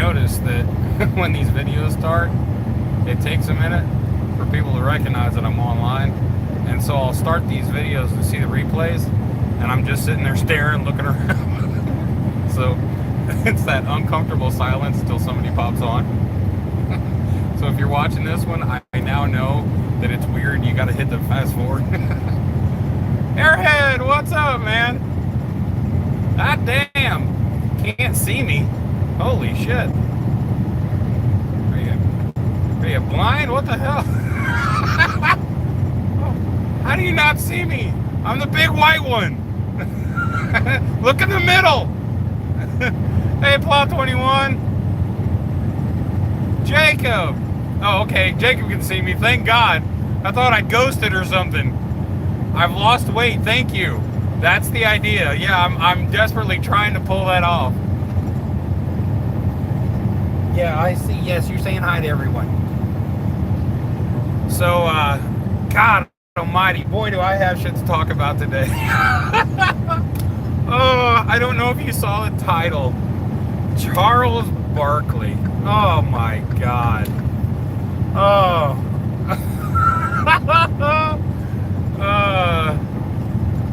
noticed that when these videos start, it takes a minute for people to recognize that I'm online. And so I'll start these videos to see the replays, and I'm just sitting there staring, looking around. So it's that uncomfortable silence until somebody pops on. So if you're watching this one, I now know that it's weird. You got to hit the fast forward. Airhead, what's up, man? God damn. Can't see me. Holy shit. Are you blind? What the hell? How do you not see me? I'm the big white one. Look in the middle. Hey, Plot 21. Jacob. Oh, okay. Jacob can see me. Thank God. I thought I ghosted or something. I've lost weight. Thank you. That's the idea. Yeah, I'm desperately trying to pull that off. Yeah, I see. Yes, you're saying hi to everyone. So, God almighty, boy, do I have shit to talk about today. Oh, I don't know if you saw the title. Charles Barkley. Oh, my God. Oh.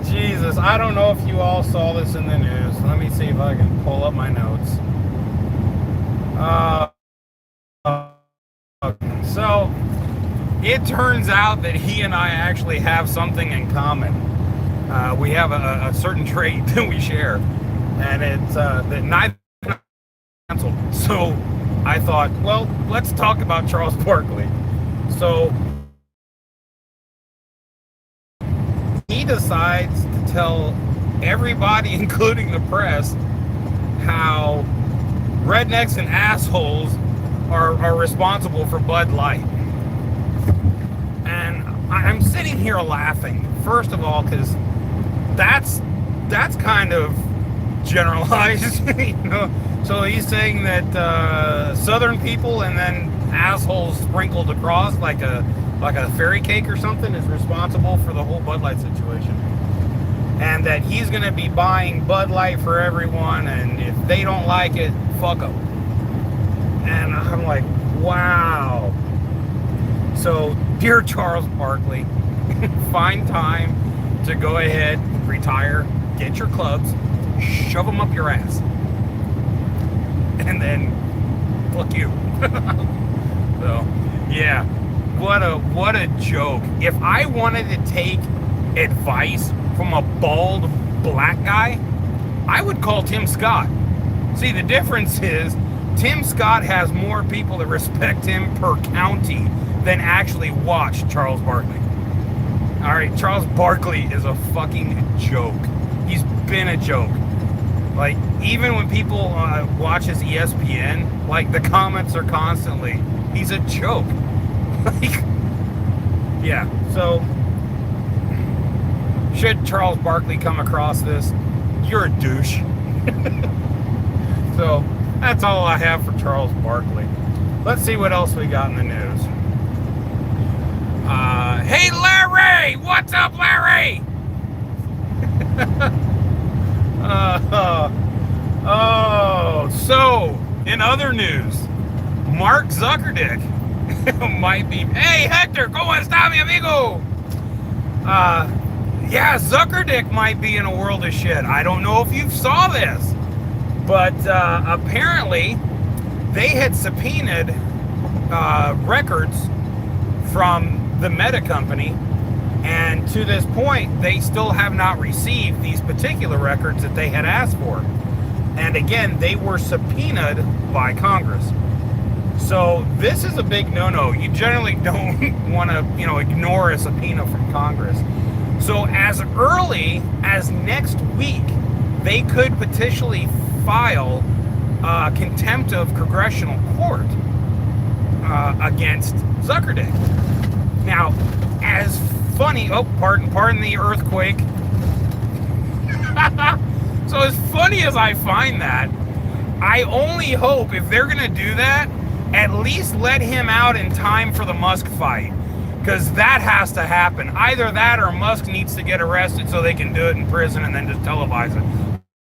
Jesus, I don't know if you all saw this in the news. Let me see if I can pull up my notes. So, it turns out that he and I actually have something in common. We have a certain trait that we share, and it's that neither canceled. So, I thought, well, let's talk about Charles Barkley. So, he decides to tell everybody, including the press, how rednecks and assholes are responsible for Bud Light. And I'm sitting here laughing, first of all, because that's kind of generalized, you know. So he's saying that Southern people and then assholes sprinkled across like a fairy cake or something is responsible for the whole Bud Light situation. And that he's going to be buying Bud Light for everyone, and if they don't like it, fuck them. And I'm like, wow. So, dear Charles Barkley, find time to go ahead, retire, get your clubs, shove them up your ass. And then, fuck you. So, yeah. What a joke. If I wanted to take advice from a bald black guy, I would call Tim Scott. See, the difference is Tim Scott has more people that respect him per county than actually watch Charles Barkley. All right, Charles Barkley is a fucking joke. He's been a joke. Like, even when people watch his ESPN, like, the comments are constantly, he's a joke. Like, yeah, so should Charles Barkley come across this, you're a douche. So that's all I have for Charles Barkley. Let's see what else we got in the news. Hey Larry, what's up, Larry? So in other news, Mark Zuckerdick might be. Hey Hector, ¿cómo está, mi amigo? Yeah, Zuckerdick might be in a world of shit. I don't know if you saw this, but apparently they had subpoenaed records from the Meta company, and to this point they still have not received these particular records that they had asked for. And again, they were subpoenaed by Congress. So this is a big no-no. You generally don't want to, ignore a subpoena from Congress. So as early as next week, they could potentially file contempt of Congressional court against Zuckerdick. Now, as funny, pardon the earthquake. So as funny as I find that, I only hope if they're going to do that, at least let him out in time for the Musk fight. Because that has to happen. Either that or Musk needs to get arrested so they can do it in prison and then just televise it.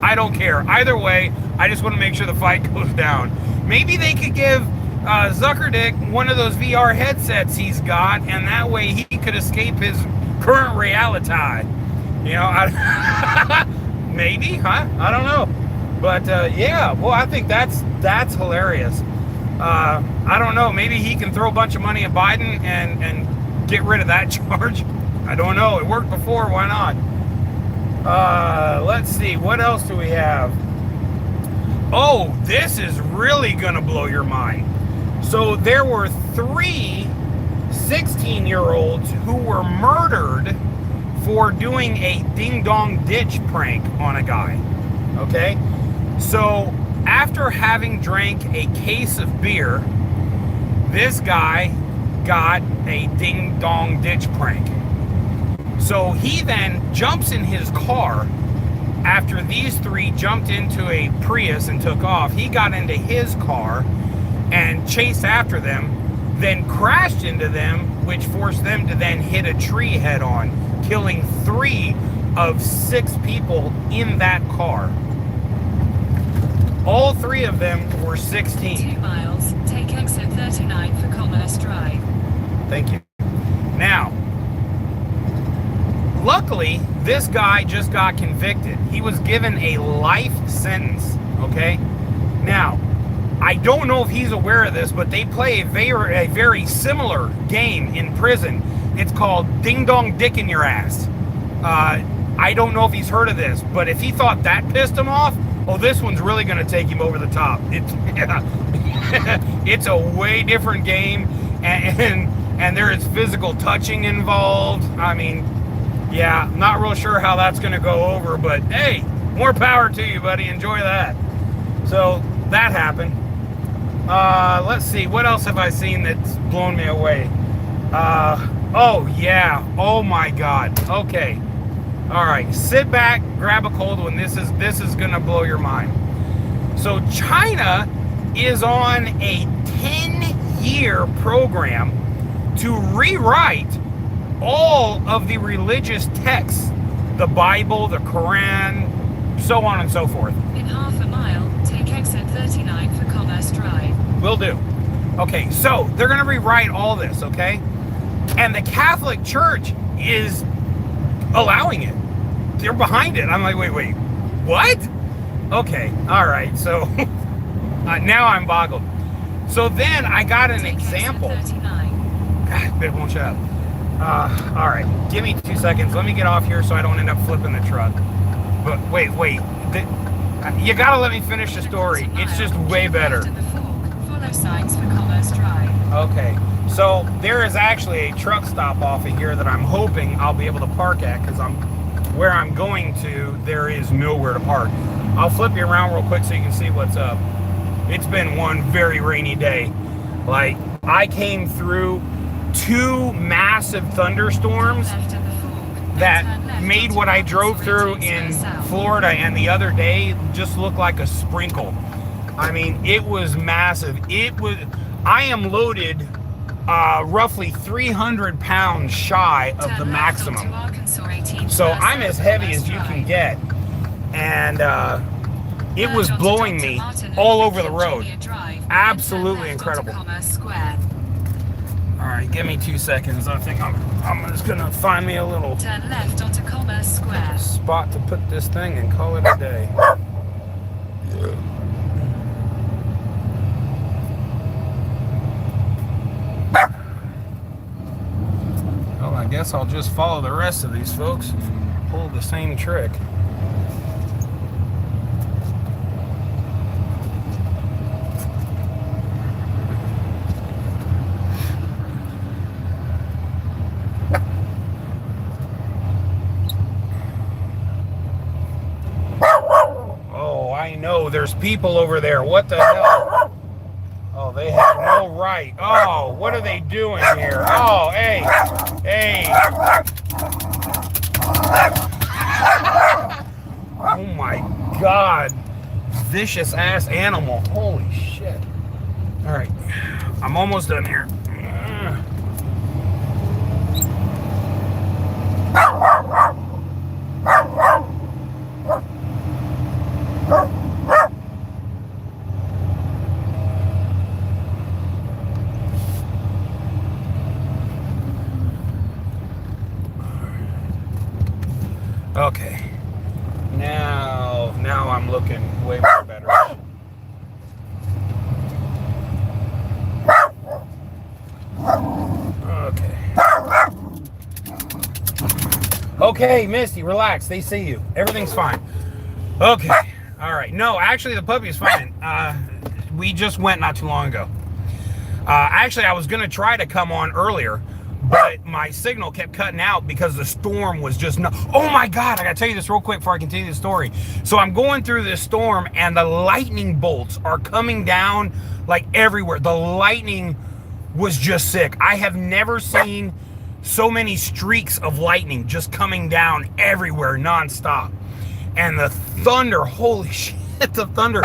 I don't care. Either way, I just want to make sure the fight goes down. Maybe they could give Zuckerdick one of those VR headsets he's got, and that way he could escape his current reality. You know, maybe, huh? I don't know. But yeah, well, I think that's hilarious. I don't know. Maybe he can throw a bunch of money at Biden and get rid of that charge. I don't know. It worked before. Why not? Let's see. What else do we have? Oh, this is really going to blow your mind. So there were 3 16-year-olds who were murdered for doing a ding-dong ditch prank on a guy. Okay? So after having drank a case of beer, this guy got a ding-dong ditch prank. So he then jumps in his car. After these 3 jumped into a Prius and took off, he got into his car and chased after them, then crashed into them, which forced them to then hit a tree head on, killing 3 of 6 people in that car. All 3 of them were 16. 2 miles, take exit 39 for Commerce Drive. Thank you. Now, luckily, this guy just got convicted. He was given a life sentence, okay? Now, I don't know if he's aware of this, but they play a very similar game in prison. It's called Ding Dong Dick in Your Ass. I don't know if he's heard of this, but if he thought that pissed him off, oh, this one's really going to take him over the top. It's a way different game, and there is physical touching involved. I mean, yeah, not real sure how that's going to go over, but hey, more power to you, buddy. Enjoy that. So that happened. Let's see, what else have I seen that's blown me away? Oh yeah, oh my God. Okay, all right, sit back, grab a cold one. This is gonna blow your mind. So China is on a 10-year program to rewrite all of the religious texts, the Bible, the Quran, so on and so forth. In half a mile, take exit 39 for Commerce Drive. Will do. Okay, so they're going to rewrite all this, okay? And the Catholic Church is allowing it. They're behind it. I'm like, wait, what? Okay, all right, so now I'm boggled. So then I got an example. God, it won't shut up. All right, give me 2 seconds. Let me get off here so I don't end up flipping the truck. But wait. You gotta let me finish the story. It's just way better. Follow signs for Commerce Drive. Okay, so there is actually a truck stop off of here that I'm hoping I'll be able to park at, because where I'm going to, there is nowhere to park. I'll flip you around real quick so you can see what's up. It's been one very rainy day. Like, I came through 2 massive thunderstorms that made what I drove through in Florida and the other day just look like a sprinkle. I mean, it was massive. I am loaded roughly 300 pounds shy of the maximum. So I'm as heavy as you can get. And it was blowing me all over the road. Absolutely incredible. All right, give me 2 seconds. I think I'm just gonna find me a little turn left onto Commerce Square spot to put this thing and call it a day. Well, I guess I'll just follow the rest of these folks and pull the same trick. No, there's people over there. What the hell? Oh, they have no right. Oh, what are they doing here? Oh, hey. Oh my God. Vicious ass animal. Holy shit. All right. I'm almost done here. I'm looking way more better. Okay. Okay, Misty, relax. They see you. Everything's fine. Okay. All right. No, actually, the puppy is fine. We just went not too long ago. Actually, I was going to try to come on earlier, but my signal kept cutting out because the storm was just... Oh, my God. I got to tell you this real quick before I continue the story. So I'm going through this storm, and the lightning bolts are coming down like everywhere. The lightning was just sick. I have never seen so many streaks of lightning just coming down everywhere nonstop. And the thunder, holy shit, the thunder,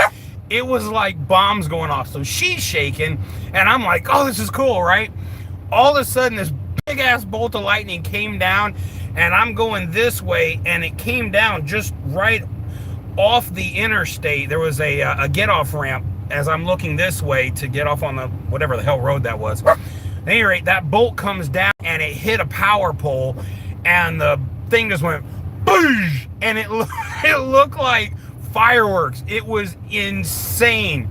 it was like bombs going off. So she's shaking, and I'm like, oh, this is cool, right? All of a sudden, this big ass bolt of lightning came down, and I'm going this way, and it came down just right off the interstate. There was a get-off ramp as I'm looking this way to get off on the whatever the hell road that was. At any rate, that bolt comes down, and it hit a power pole, and the thing just went boosh, and it looked like fireworks. It was insane.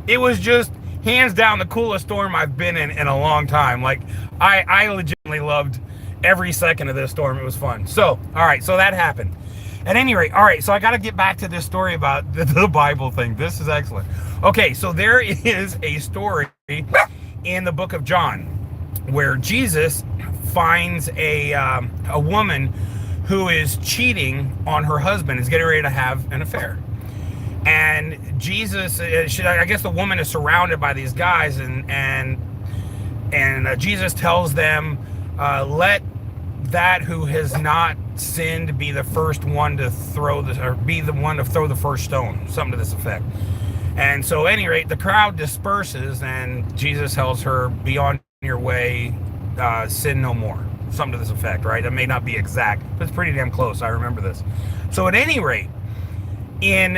It was just hands down the coolest storm I've been in a long time. Like, I legitimately loved every second of this storm. It was fun. So, all right, so that happened. At any rate, all right, so I got to get back to this story about the Bible thing. This is excellent. Okay, so there is a story in the book of John where Jesus finds a woman who is cheating on her husband, is getting ready to have an affair. And Jesus, I guess the woman is surrounded by these guys, and Jesus tells them, let that who has not sinned be the first one to throw the first stone, something to this effect. And so, at any rate, the crowd disperses, and Jesus tells her, be on your way, sin no more. Something to this effect, right? That may not be exact, but it's pretty damn close. I remember this. So, at any rate, in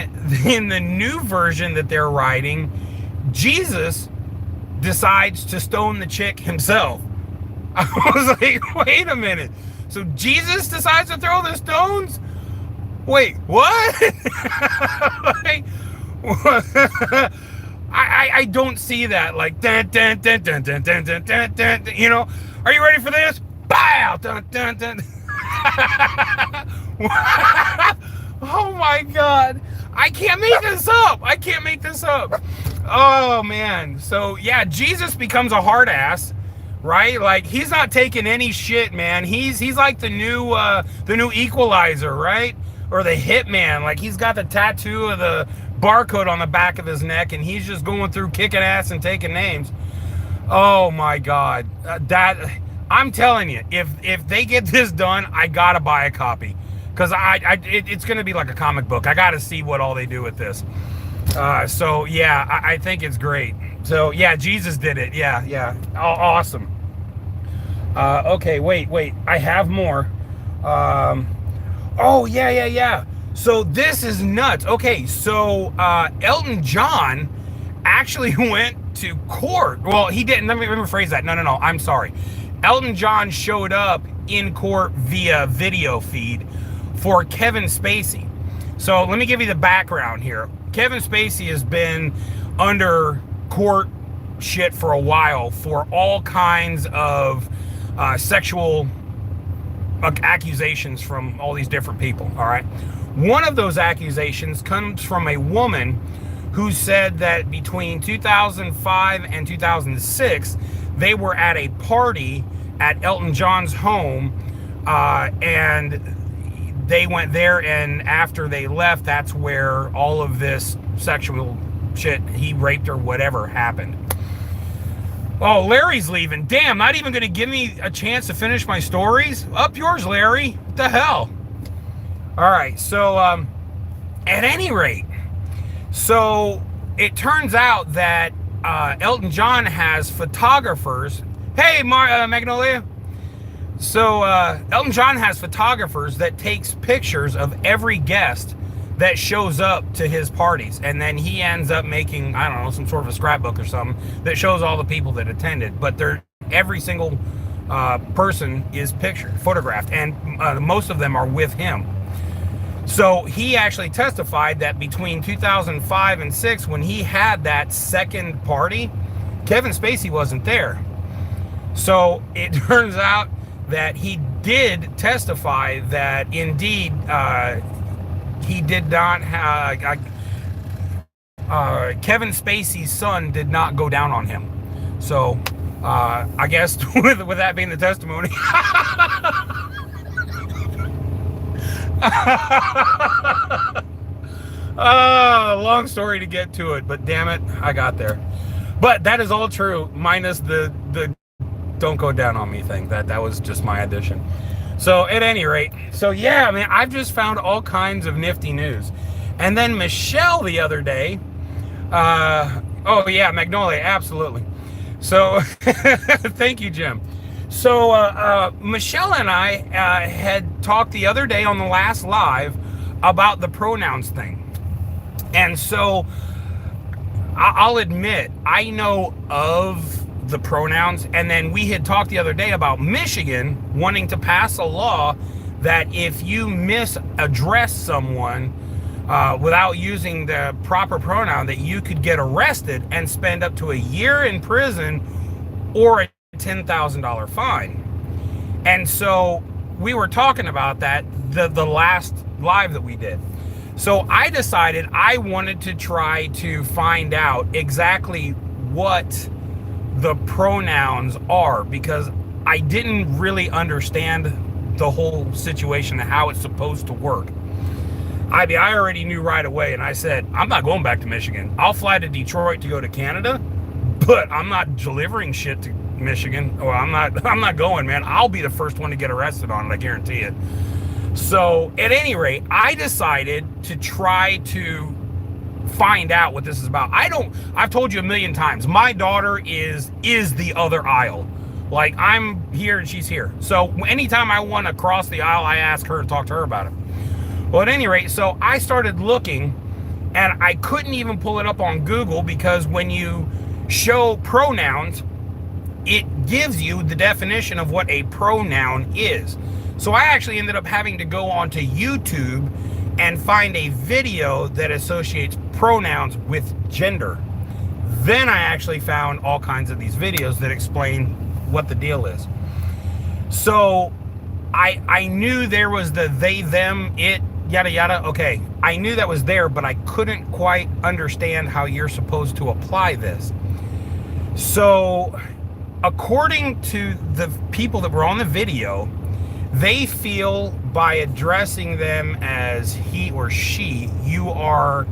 the new version that they're writing, Jesus decides to stone the chick himself. I was like, wait a minute. So Jesus decides to throw the stones? Wait, what? Like, I don't see that. Like, dun, dun, dun, dun, dun, dun, dun, dun, dun, you know, are you ready for this? Bow! Dun, dun, dun. Oh my God. I can't make this up. I can't make this up. Oh man. So yeah, Jesus becomes a hard ass, right? Like, he's not taking any shit, man. He's like the new Equalizer, right? Or the Hitman. Like, he's got the tattoo of the barcode on the back of his neck, and he's just going through kicking ass and taking names. Oh my God. I'm telling you, if they get this done, I gotta buy a copy. Because it's going to be like a comic book. I got to see what all they do with this. So, yeah, I think it's great. So, yeah, Jesus did it. Yeah. Awesome. Okay, wait. I have more. Oh, yeah. So, this is nuts. Okay, so Elton John actually went to court. Well, he didn't. Let me rephrase that. No. I'm sorry. Elton John showed up in court via video feed for Kevin Spacey. So let me give you the background here. Kevin Spacey has been under court shit for a while for all kinds of sexual accusations from all these different people, all right? One of those accusations comes from a woman who said that between 2005 and 2006, they were at a party at Elton John's home, and they went there, and after they left, that's where all of this sexual shit, he raped her, whatever, happened. Oh, Larry's leaving. Damn, not even going to give me a chance to finish my stories? Up yours, Larry. What the hell? All right, so, at any rate, so it turns out that Elton John has photographers. Hey, Magnolia. So Elton John has photographers that takes pictures of every guest that shows up to his parties, and then he ends up making, I don't know, some sort of a scrapbook or something that shows all the people that attended. But every single person is photographed, and most of them are with him. So he actually testified that between 2005 and 6, when he had that second party, Kevin Spacey wasn't there. So it turns out that he did testify that indeed he did not have, Kevin Spacey's son did not go down on him. So I guess with that being the testimony, long story to get to it, but damn it, I got there. But that is all true, minus the don't go down on me thing. That was just my addition. So at any rate, so yeah, man, I've just found all kinds of nifty news. And then Michelle the other day, oh yeah, Magnolia, absolutely. So thank you, Jim. So Michelle and I had talked the other day on the last live about the pronouns thing. And so I'll admit, I know of the pronouns, and then we had talked the other day about Michigan wanting to pass a law that if you misaddress someone without using the proper pronoun, that you could get arrested and spend up to a year in prison or a $10,000 fine. And so we were talking about that the last live that we did. So I decided I wanted to try to find out exactly what the pronouns are, because I didn't really understand the whole situation and how it's supposed to work. I already knew right away, and I said, I'm not going back to Michigan. I'll fly to Detroit to go to Canada, but I'm not delivering shit to Michigan. Or I'm not going, man. I'll be the first one to get arrested on it, I guarantee it. So at any rate, I decided to try to find out what this is about. I've told you a million times, my daughter is the other aisle. Like, I'm here and she's here. So anytime I want to cross the aisle, I ask her to talk to her about it. Well, at any rate, so I started looking, and I couldn't even pull it up on Google, because when you show pronouns, it gives you the definition of what a pronoun is. So I actually ended up having to go onto YouTube and find a video that associates pronouns with gender. Then I actually found all kinds of these videos that explain what the deal is. So I knew there was the they, them, it, yada, yada. Okay, I knew that was there, but I couldn't quite understand how you're supposed to apply this. So according to the people that were on the video, they feel by addressing them as he or she, you are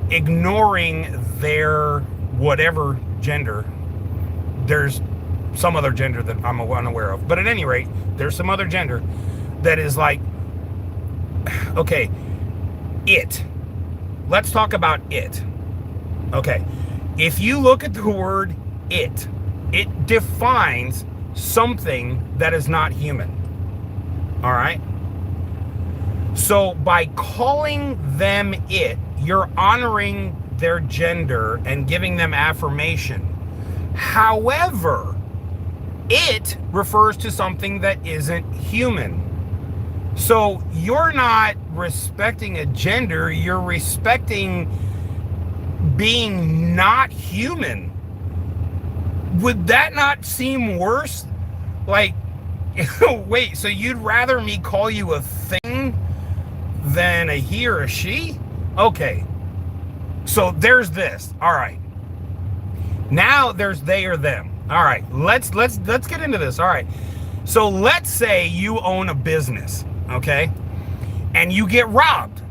ignoring their whatever gender. There's some other gender that I'm unaware of, but at any rate, there's some other gender that is like, okay, it. Let's talk about it. Okay, if you look at the word it defines something that is not human. All right? So by calling them it, you're honoring their gender and giving them affirmation. However, it refers to something that isn't human. So you're not respecting a gender, you're respecting being not human. Would that not seem worse? Like, wait, so you'd rather me call you a thing than a he or a she? Okay. So there's this. All right. Now there's they or them. All right. Let's get into this. All right. So let's say you own a business, okay? And you get robbed.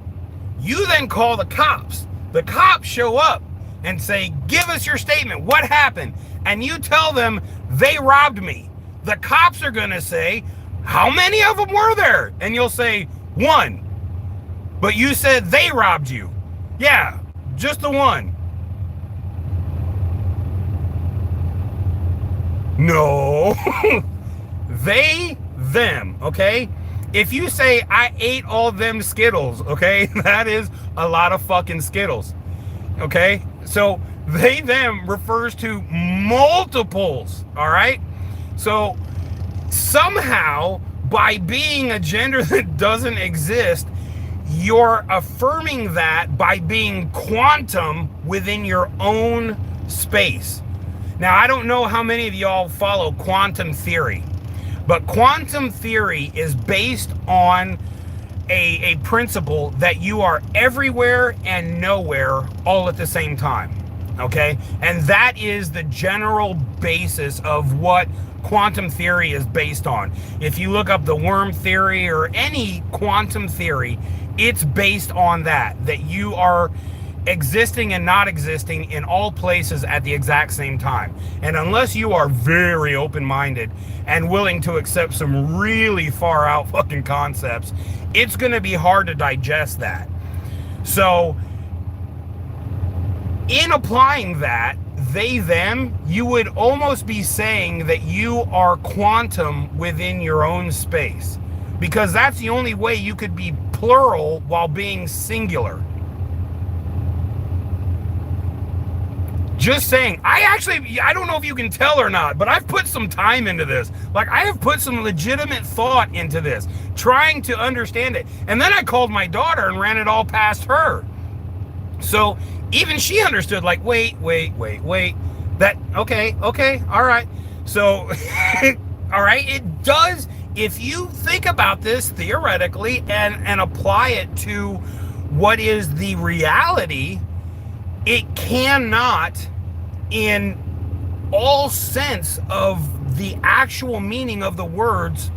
You then call the cops. The cops show up and say, "Give us your statement. What happened?" And you tell them, "They robbed me." The cops are going to say, "How many of them were there?" And you'll say, "One." But you said they robbed you. Yeah, just the one. No. They, them, okay? If you say, "I ate all them Skittles," okay? That is a lot of fucking Skittles. Okay? So they, them refers to multiples, all right? So somehow, by being a gender that doesn't exist, you're affirming that by being quantum within your own space. Now, I don't know how many of y'all follow quantum theory, but quantum theory is based on a principle that you are everywhere and nowhere all at the same time, okay? And that is the general basis of what quantum theory is based on. If you look up the worm theory or any quantum theory, it's based on that you are existing and not existing in all places at the exact same time. And unless you are very open-minded and willing to accept some really far out fucking concepts, it's going to be hard to digest that. So in applying that, they, them, you would almost be saying that you are quantum within your own space, because that's the only way you could be plural while being singular. Just saying. I don't know if you can tell or not, but I've put some time into this. Like, I have put some legitimate thought into this, trying to understand it. And then I called my daughter and ran it all past her. So even she understood, like, wait. That, okay, all right. So, all right, it does, if you think about this theoretically and apply it to what is the reality, it cannot, in all sense of the actual meaning of the words,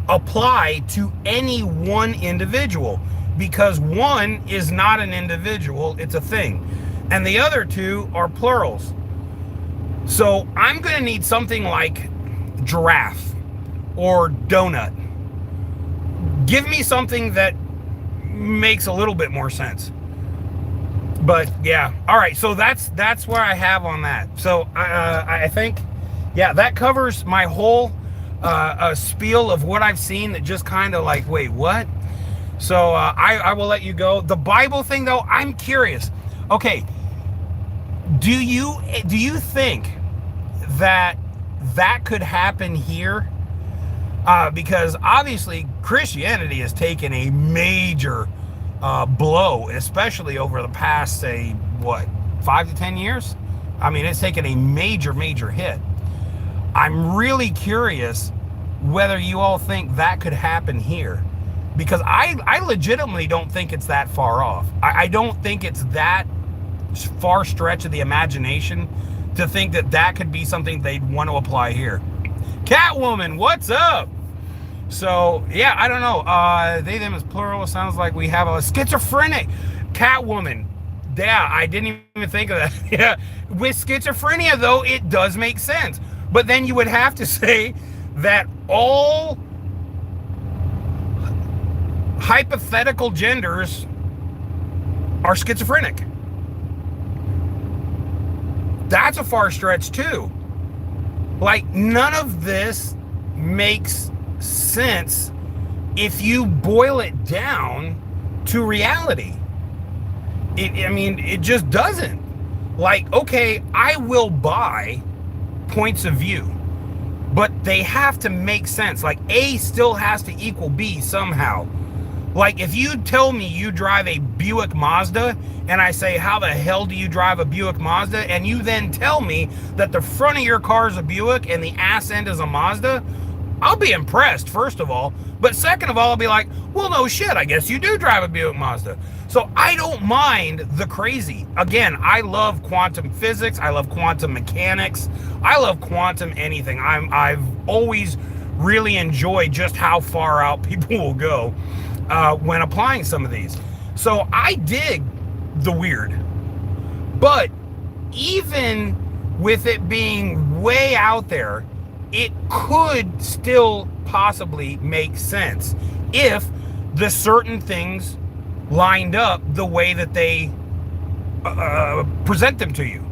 apply to any one individual, because one is not an individual, it's a thing, and the other two are plurals. So I'm going to need something like giraffe or donut. Give me something that makes a little bit more sense. But yeah, all right, so that's where I have on that. So I think, yeah, that covers my whole spiel of what I've seen that just kind of like, wait, what? So I will let you go. The Bible thing, though, I'm curious. Okay, do you think that could happen here? Because obviously Christianity has taken a major blow, especially over the past, say, what, 5 to 10 years? I mean, it's taken a major hit. I'm really curious whether you all think that could happen here, because I legitimately don't think it's that far off. I don't think it's that far stretch of the imagination to think that could be something they'd want to apply here. Catwoman, what's up? So, yeah, I don't know. They, them is plural. Sounds like we have a schizophrenic Catwoman. Yeah, I didn't even think of that. Yeah, with schizophrenia, though, it does make sense. But then you would have to say that all hypothetical genders are schizophrenic. That's a far stretch, too. Like, none of this makes sense if you boil it down to reality. I mean, it just doesn't. Like, okay, I will buy points of view, but they have to make sense. Like, A still has to equal B somehow. Like, if you tell me you drive a Buick Mazda, and I say, how the hell do you drive a Buick Mazda? And you then tell me that the front of your car is a Buick and the ass end is a Mazda, I'll be impressed, first of all. But second of all, I'll be like, well, no shit, I guess you do drive a Buick Mazda. So I don't mind the crazy. Again, I love quantum physics. I love quantum mechanics. I love quantum anything. I've always really enjoyed just how far out people will go when applying some of these. So I dig the weird. But even with it being way out there, it could still possibly make sense if the certain things lined up the way that they present them to you.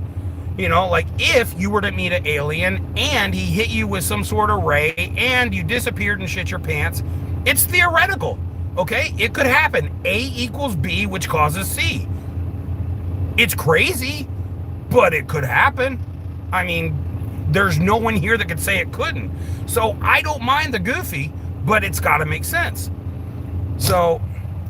You know, like if you were to meet an alien and he hit you with some sort of ray and you disappeared and shit your pants, it's theoretical, okay? It could happen. A equals B, which causes C. It's crazy, but it could happen. I mean, there's no one here that could say it couldn't. So I don't mind the goofy, but it's got to make sense. So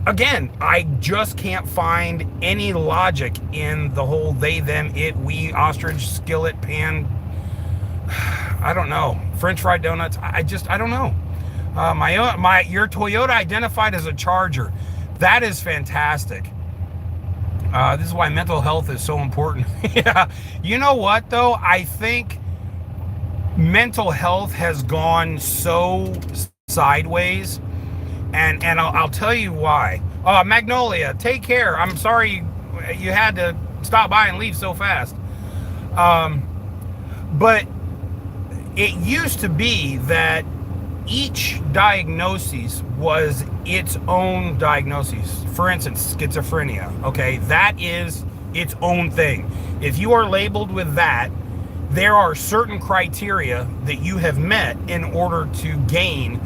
again, I just can't find any logic in the whole they, them, it, we, ostrich, skillet, pan, I don't know, French fried donuts. I don't know. Your Toyota identified as a Charger. That is fantastic. This is why mental health is so important. Yeah. You know what though? I think mental health has gone so sideways, and I'll tell you why. Magnolia, take care. I'm sorry you had to stop by and leave so fast. But it used to be that each diagnosis was its own diagnosis. For instance, schizophrenia, okay? That is its own thing. If you are labeled with that, there are certain criteria that you have met in order to gain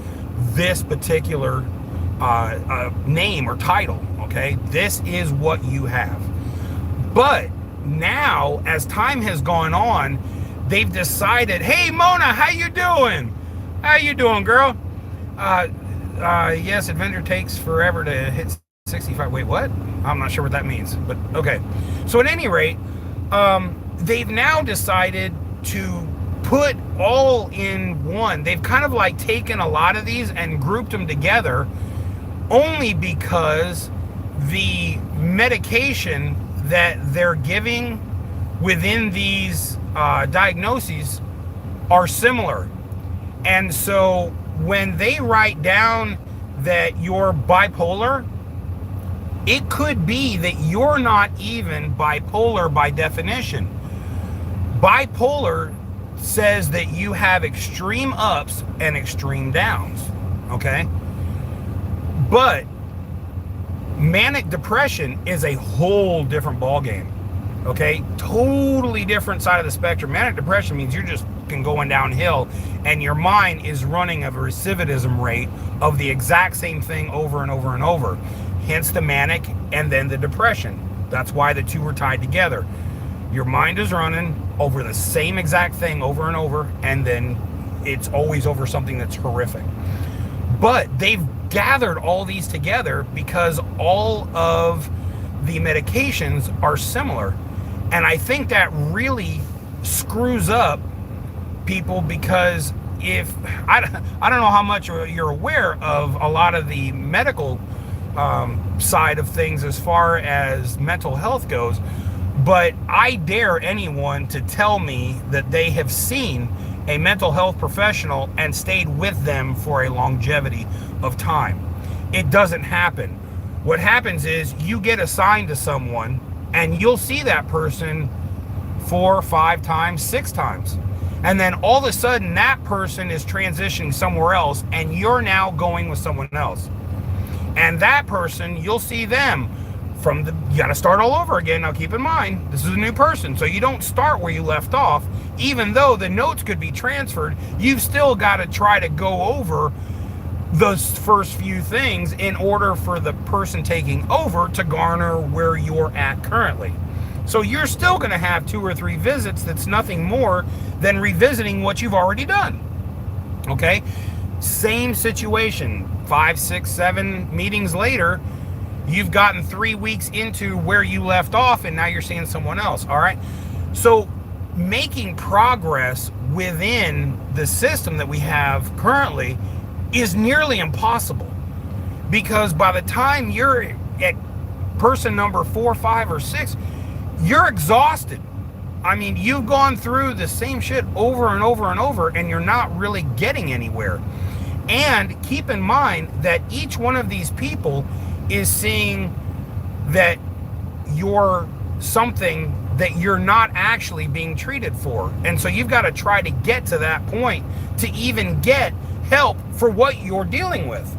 this particular name or title, okay? This is what you have. But now, as time has gone on, they've decided, hey, Mona, how you doing? How you doing, girl? Yes, adventure takes forever to hit 65. Wait, what? I'm not sure what that means, but okay. So at any rate, they've now decided to put all in one. They've kind of like taken a lot of these and grouped them together only because the medication that they're giving within these diagnoses are similar. And so when they write down that you're bipolar, it could be that you're not even bipolar by definition. Bipolar says that you have extreme ups and extreme downs, okay? But manic depression is a whole different ballgame, okay? Totally different side of the spectrum. Manic depression means you're just going downhill and your mind is running a recidivism rate of the exact same thing over and over and over. Hence the manic and then the depression. That's why the two are tied together. Your mind is running over the same exact thing over and over, and then it's always over something that's horrific. But they've gathered all these together because all of the medications are similar. And I think that really screws up people, because if I don't know how much you're aware of a lot of the medical side of things as far as mental health goes, but I dare anyone to tell me that they have seen a mental health professional and stayed with them for a longevity of time. It doesn't happen. What happens is you get assigned to someone and you'll see that person 4, 5 times, 6 times. And then all of a sudden that person is transitioning somewhere else and you're now going with someone else. And that person, you'll see them you got to start all over again. Now keep in mind, this is a new person, so you don't start where you left off. Even though the notes could be transferred, you've still got to try to go over those first few things in order for the person taking over to garner where you're at currently. So you're still going to have 2 or 3 visits. That's nothing more than revisiting what you've already done. Okay? Same situation. 5, 6, 7 meetings later, you've gotten 3 weeks into where you left off and now you're seeing someone else. All right. So making progress within the system that we have currently is nearly impossible, because by the time you're at person number 4, 5, or 6, you're exhausted. I mean, you've gone through the same shit over and over and over and you're not really getting anywhere. And keep in mind that each one of these people is seeing that you're something that you're not actually being treated for. And so you've got to try to get to that point to even get help for what you're dealing with.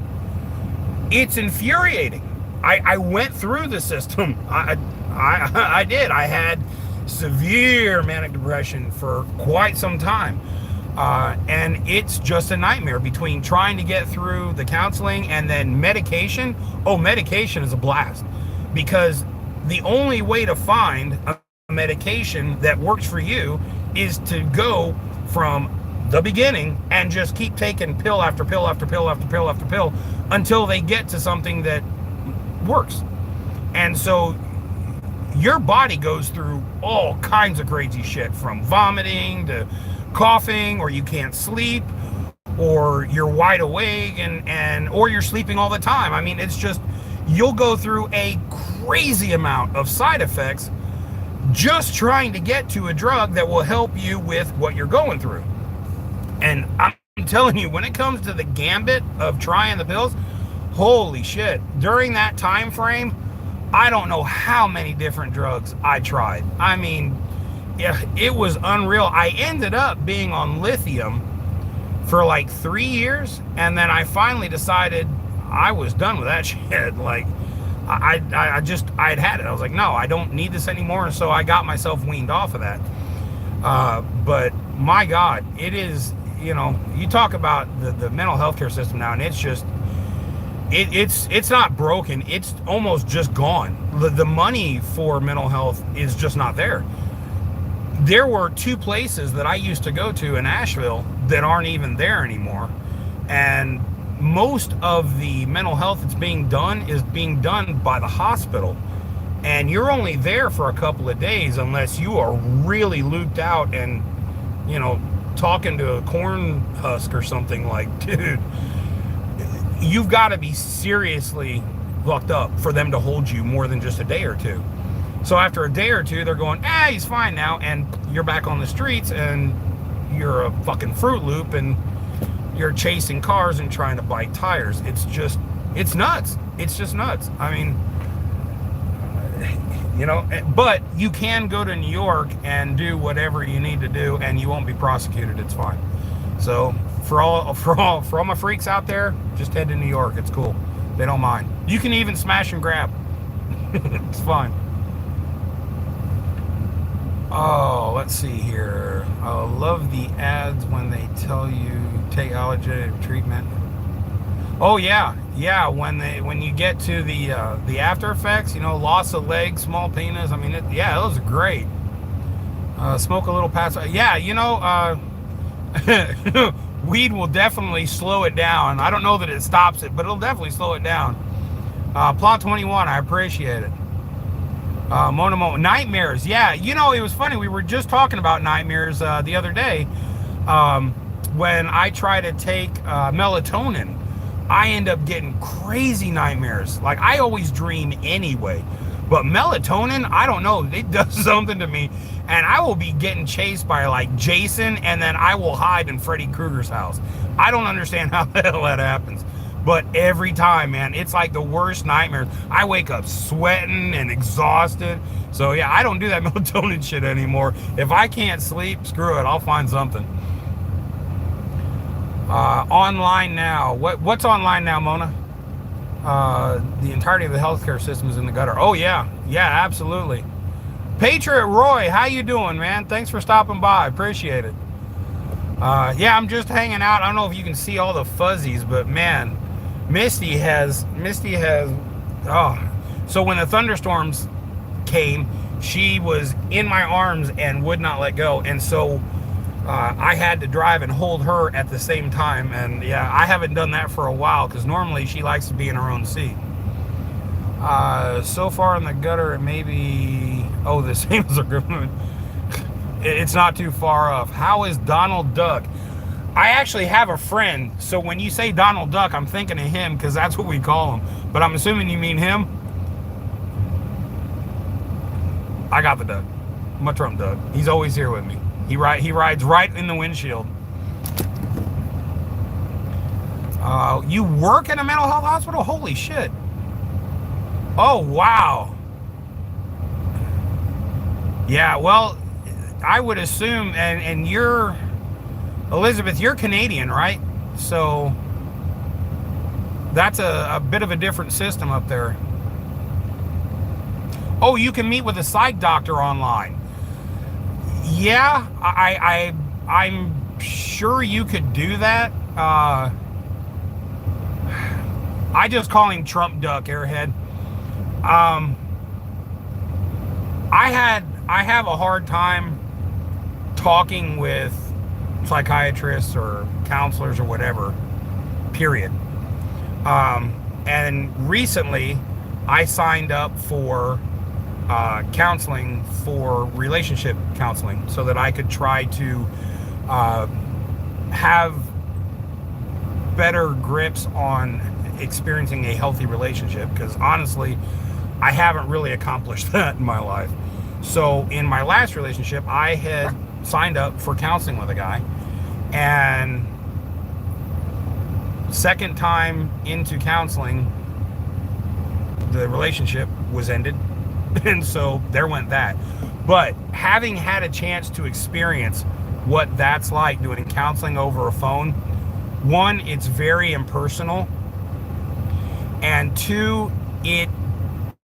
It's infuriating. I went through the system. I did. I had severe manic depression for quite some time. And it's just a nightmare between trying to get through the counseling and then medication. Oh, medication is a blast, because the only way to find a medication that works for you is to go from the beginning and just keep taking pill after pill after pill after pill after pill until they get to something that works. And so your body goes through all kinds of crazy shit, from vomiting to coughing, or you can't sleep, or you're wide awake, and or you're sleeping all the time. I mean, it's just, you'll go through a crazy amount of side effects just trying to get to a drug that will help you with what you're going through. And I'm telling you, when it comes to the gambit of trying the pills, holy shit, during that time frame, I don't know how many different drugs I tried. I mean, yeah, it was unreal. I ended up being on lithium for like 3 years, and then I finally decided I was done with that shit. Like, I'd had it. I was like, no, I don't need this anymore. And so I got myself weaned off of that. But my God, it is, you know, you talk about the mental health care system now, and it's just, it's not broken. It's almost just gone. The money for mental health is just not there. There were 2 places that I used to go to in Asheville that aren't even there anymore. And most of the mental health that's being done is being done by the hospital. And you're only there for a couple of days unless you are really looped out and, you know, talking to a corn husk or something. Like, dude, you've got to be seriously fucked up for them to hold you more than just a day or 2. So after a day or 2, they're going, he's fine now, and you're back on the streets, and you're a fucking Fruit Loop, and you're chasing cars and trying to bite tires. It's just, it's nuts. It's just nuts. I mean, you know, but you can go to New York and do whatever you need to do, and you won't be prosecuted. It's fine. So for all my freaks out there, just head to New York. It's cool. They don't mind. You can even smash and grab. It's fine. Oh, let's see here. I love the ads when they tell you take allergy treatment. Oh yeah, when you get to the after effects, you know, loss of legs, small penis. I mean, yeah, those are great. Smoke a little pass. Yeah, you know, weed will definitely slow it down. I don't know that it stops it, but it'll definitely slow it down. Plot 21, I appreciate it. Mono nightmares. Yeah, you know, it was funny. We were just talking about nightmares the other day. When I try to take melatonin, I end up getting crazy nightmares. Like, I always dream anyway, but melatonin, I don't know, it does something to me, and I will be getting chased by like Jason, and then I will hide in Freddy Krueger's house. I don't understand how the hell that happens. But every time, man, it's like the worst nightmare. I wake up sweating and exhausted. So yeah, I don't do that melatonin shit anymore. If I can't sleep, screw it, I'll find something. Online now. What's online now, Mona? The entirety of the healthcare system is in the gutter. Oh yeah, absolutely. Patriot Roy, how you doing, man? Thanks for stopping by. Appreciate it. Yeah, I'm just hanging out. I don't know if you can see all the fuzzies, but man, Misty has, oh, so when the thunderstorms came, she was in my arms and would not let go. And so I had to drive and hold her at the same time. And yeah, I haven't done that for a while because normally she likes to be in her own seat. So far in the gutter, it may be, oh, the same as a group. It's not too far off. How is Donald Duck? I actually have a friend, so when you say Donald Duck, I'm thinking of him because that's what we call him. But I'm assuming you mean him. I got the duck. My Trump duck. He's always here with me. He rides right in the windshield. You work in a mental health hospital? Holy shit. Oh, wow. Yeah, well, I would assume, and you're, Elizabeth, you're Canadian, right? So that's a bit of a different system up there. Oh, you can meet with a psych doctor online. Yeah, I'm sure you could do that. I just call him Trump Duck, airhead. I have a hard time talking with psychiatrists or counselors or whatever, period. And recently I signed up for counseling, for relationship counseling, so that I could try to have better grips on experiencing a healthy relationship, because honestly I haven't really accomplished that in my life. So in my last relationship, I had signed up for counseling with a guy, and second time into counseling, the relationship was ended. And so there went that. But having had a chance to experience what that's like, doing counseling over a phone, one, it's very impersonal, and two, it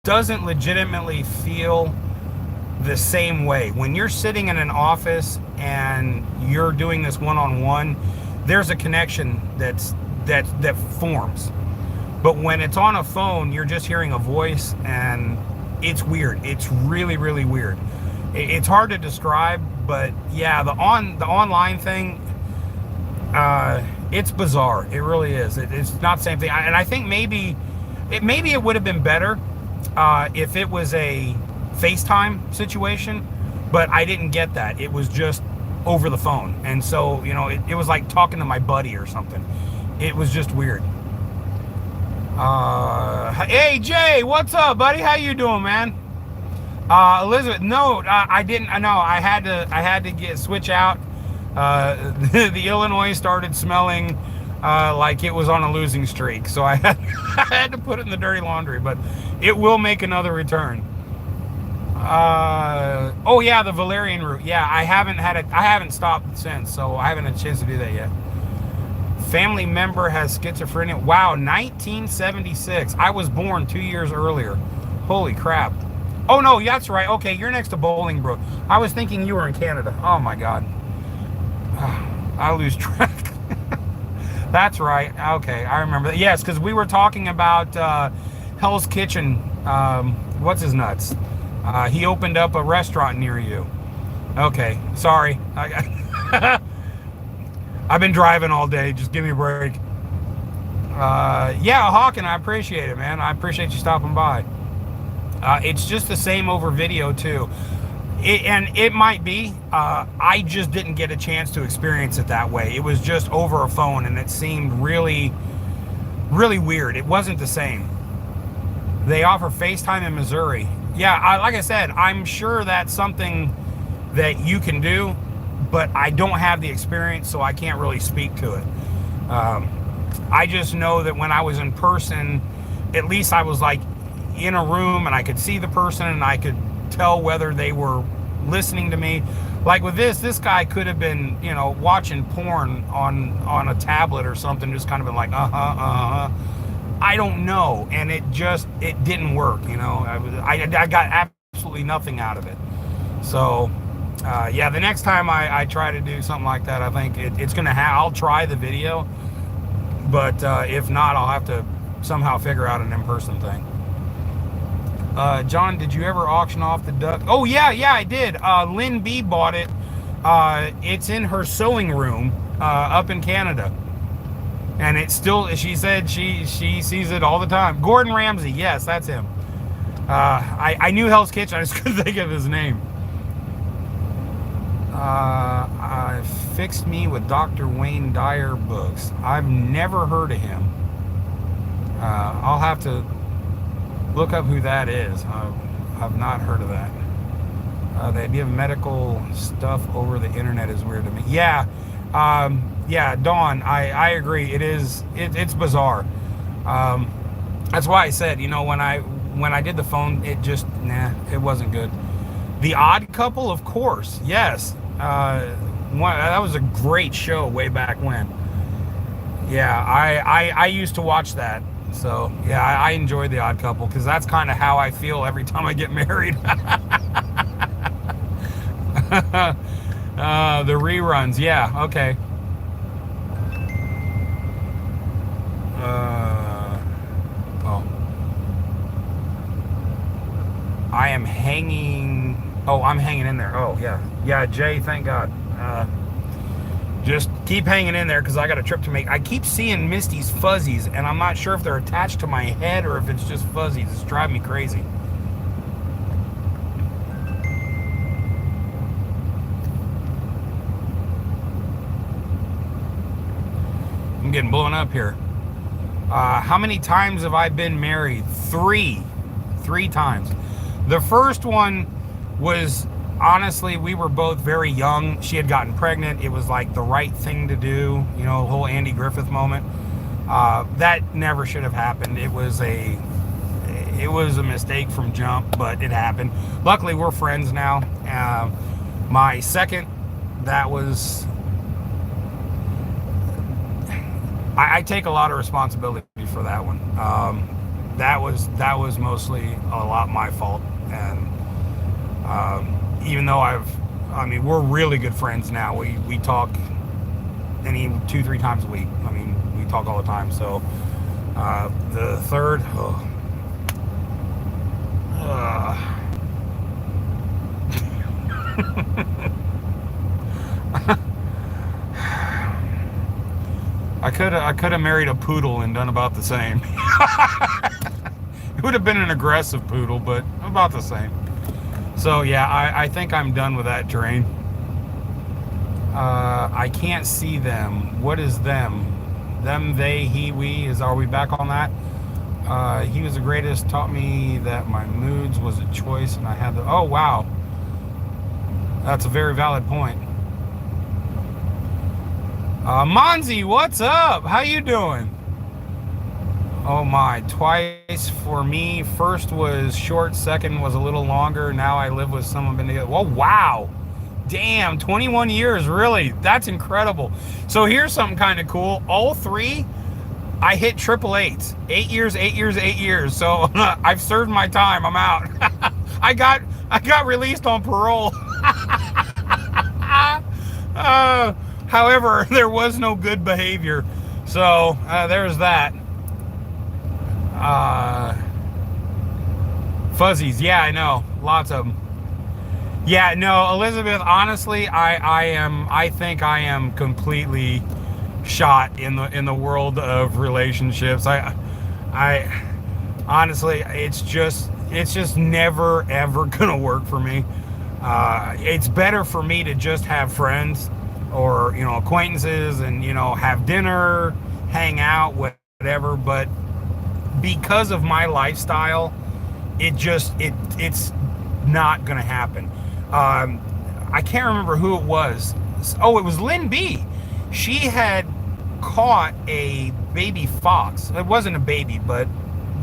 doesn't legitimately feel the same way. When you're sitting in an office and you're doing this one-on-one, there's a connection that forms. But when it's on a phone, you're just hearing a voice, and it's weird. It's really, really weird. It's hard to describe, but yeah, the online thing, it's bizarre. It really is. It's not the same thing. And I think maybe it would have been better if it was a FaceTime situation, but I didn't get that. It was just over the phone. And so, you know, it was like talking to my buddy or something. It was just weird. Hey Jay, what's up, buddy? How you doing, man? Elizabeth, no, I didn't. No, I had to switch out. The Illinois started smelling like it was on a losing streak, so I had to put it in the dirty laundry. But it will make another return. Oh yeah, the valerian root. Yeah, I haven't stopped since, so I haven't had a chance to do that yet. Family member has schizophrenia. Wow, 1976. I was born 2 years earlier. Holy crap. Oh no, that's right. Okay, you're next to Bolingbrook. I was thinking you were in Canada. Oh my God. I lose track. That's right. Okay, I remember that. Yes, because we were talking about Hell's Kitchen. What's his nuts? He opened up a restaurant near you. Okay, sorry. I've been driving all day. Just give me a break. Yeah, Hawken, I appreciate it, man. I appreciate you stopping by. It's just the same over video, too. And it might be. I just didn't get a chance to experience it that way. It was just over a phone, and it seemed really, really weird. It wasn't the same. They offer FaceTime in Missouri. Yeah, like I said, I'm sure that's something that you can do, but I don't have the experience, so I can't really speak to it. I just know that when I was in person, at least I was like in a room and I could see the person and I could tell whether they were listening to me. Like with this guy could have been, you know, watching porn on a tablet or something, just kind of been like, I don't know. And it didn't work, you know. I got absolutely nothing out of it. So, yeah, the next time I try to do something like that, I think it's going to I'll try the video. But if not, I'll have to somehow figure out an in-person thing. John, did you ever auction off the duck? Oh, yeah, I did. Lynn B bought it. It's in her sewing room up in Canada. And it's still, she said she sees it all the time. Gordon Ramsay, yes, that's him. I knew Hell's Kitchen, I just couldn't think of his name. Fixed Me with Dr. Wayne Dyer books. I've never heard of him. I'll have to look up who that is. I've not heard of that. The idea of medical stuff over the internet is weird to me. Yeah, yeah, Dawn, I agree. It's bizarre. That's why I said, you know, when I did the phone, it wasn't good. The Odd Couple, of course, yes. That was a great show way back when. Yeah, I used to watch that. So yeah, I enjoyed The Odd Couple because that's kind of how I feel every time I get married. The reruns, yeah, okay. I am hanging. Oh, I'm hanging in there. Oh, yeah. Yeah, Jay, thank God. Just keep hanging in there because I got a trip to make. I keep seeing Misty's fuzzies, and I'm not sure if they're attached to my head or if it's just fuzzies. It's driving me crazy. I'm getting blown up here. How many times have I been married? Three times. The first one was, honestly, we were both very young. She had gotten pregnant. It was like the right thing to do, you know, the whole Andy Griffith moment. That never should have happened. It was a mistake from jump, but it happened. Luckily, we're friends now. My second, that was, I take a lot of responsibility for that one. That was mostly a lot my fault, and even though we're really good friends now. We talk any 2-3 times a week. I mean, we talk all the time. So the third, I could have married a poodle and done about the same. It would have been an aggressive poodle, but about the same. So yeah, I think I'm done with that terrain. I can't see them. What is them? Them, they, he, we. Are we back on that? He was the greatest. Taught me that my moods was a choice, and I had to. Oh wow, that's a very valid point. Monzi, what's up? How you doing? Oh my, twice for me. First was short, second was a little longer. Now I live with someone been together. Oh wow. Damn, 21 years, really? That's incredible. So here's something kind of cool. All three, I hit 888s. 8 years, 8 years, 8 years. So I've served my time. I'm out. I got released on parole. However, there was no good behavior. So there's that. Fuzzies, yeah, I know, lots of them. Yeah, no, Elizabeth, honestly, I think I am completely shot in the world of relationships. I honestly, it's just never ever gonna work for me. It's better for me to just have friends or, you know, acquaintances and, you know, have dinner, hang out, whatever, but because of my lifestyle, it's not gonna happen. I can't remember who it was. Oh, it was Lynn B. She had caught a baby fox. It wasn't a baby, but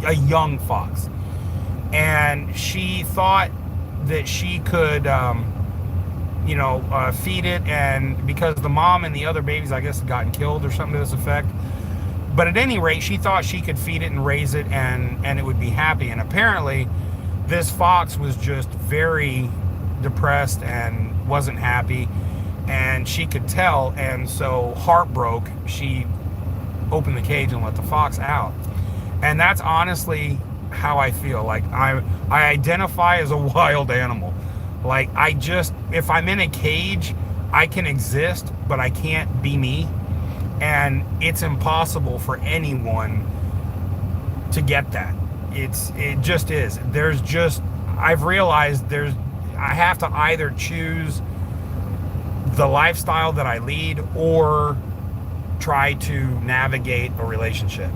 a young fox, and she thought that she could feed it, and because the mom and the other babies, I guess, had gotten killed or something to this effect. But at any rate, she thought she could feed it and raise it, and it would be happy. And apparently, this fox was just very depressed and wasn't happy, and she could tell. And so, heart broke, she opened the cage and let the fox out. And that's honestly how I feel. Like I identify as a wild animal. Like if I'm in a cage, I can exist, but I can't be me. And it's impossible for anyone to get that. It just is. I've realized I have to either choose the lifestyle that I lead or try to navigate a relationship.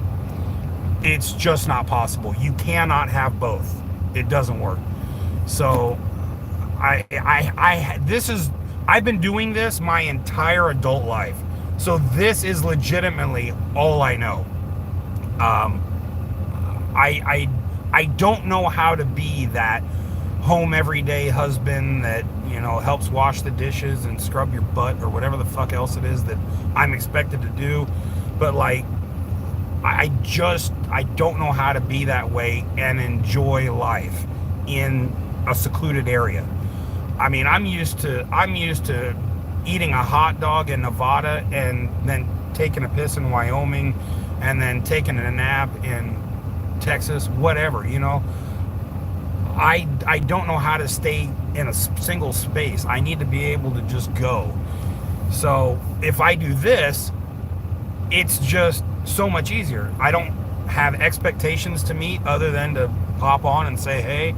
It's just not possible. You cannot have both. It doesn't work. So I've been doing this my entire adult life. So this is legitimately all I know. I don't know how to be that home everyday husband that, you know, helps wash the dishes and scrub your butt or whatever the fuck else it is that I'm expected to do. But like, I don't know how to be that way and enjoy life in a secluded area. I mean, I'm used to eating a hot dog in Nevada and then taking a piss in Wyoming and then taking a nap in Texas, whatever, you know. I don't know how to stay in a single space. I need to be able to just go. So if I do this, it's just so much easier. I don't have expectations to meet other than to pop on and say, hey.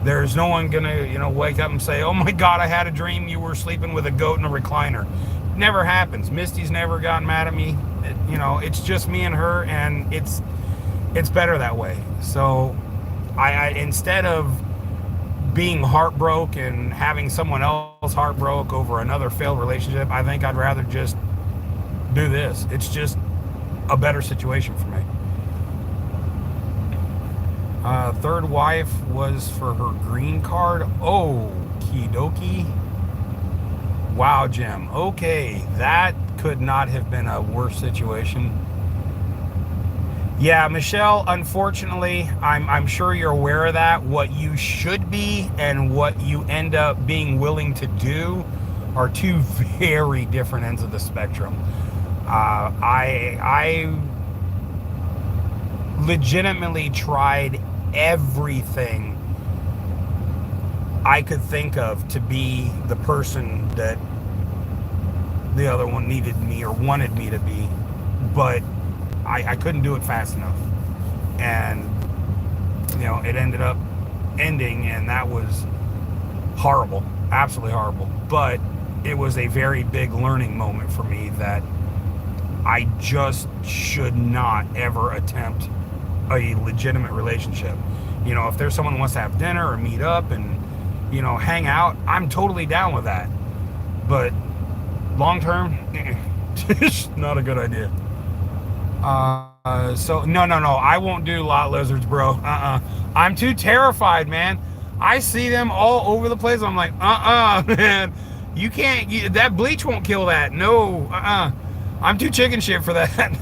There's no one gonna, wake up and say, oh my God, I had a dream you were sleeping with a goat in a recliner. Never happens. Misty's never gotten mad at me. It's just me and her, and it's better that way. So I instead of being heartbroken and having someone else heartbroken over another failed relationship, I think I'd rather just do this. It's just a better situation for me. Third wife was for her green card. Okie dokie. Wow, Jim. Okay, that could not have been a worse situation. Yeah, Michelle, unfortunately, I'm sure you're aware of that. What you should be and what you end up being willing to do are two very different ends of the spectrum. I legitimately tried everything I could think of to be the person that the other one needed me or wanted me to be, but I couldn't do it fast enough, and it ended up ending, and that was horrible, absolutely horrible. But it was a very big learning moment for me that I just should not ever attempt a legitimate relationship. If there's someone who wants to have dinner or meet up and hang out, I'm totally down with that. But long term, it's not a good idea. So no, I won't do lot lizards, bro. I'm too terrified, man. I see them all over the place. I'm like, man, you can't. That bleach won't kill that. No, I'm too chicken shit for that.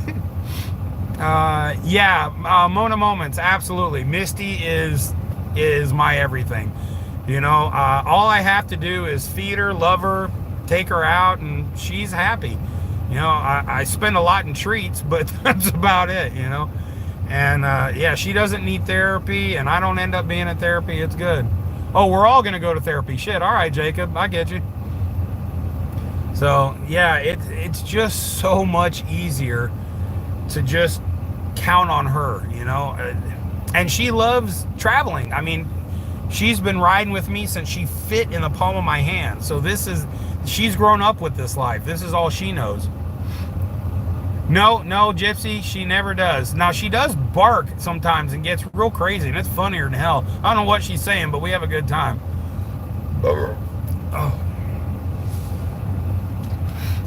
Mona moments, absolutely. Misty is my everything. All I have to do is feed her, love her, take her out, and she's happy. I spend a lot in treats, but that's about it. And she doesn't need therapy, and I don't end up being in therapy. It's good. Oh, we're all gonna go to therapy. Shit. All right, Jacob, I get you. So yeah, it's just so much easier to just count on her, and she loves traveling. I mean, she's been riding with me since she fit in the palm of my hand. So she's grown up with this life. This is all she knows. No, Gypsy, she never does. Now, she does bark sometimes and gets real crazy, and it's funnier than hell. I don't know what she's saying, but we have a good time. Oh.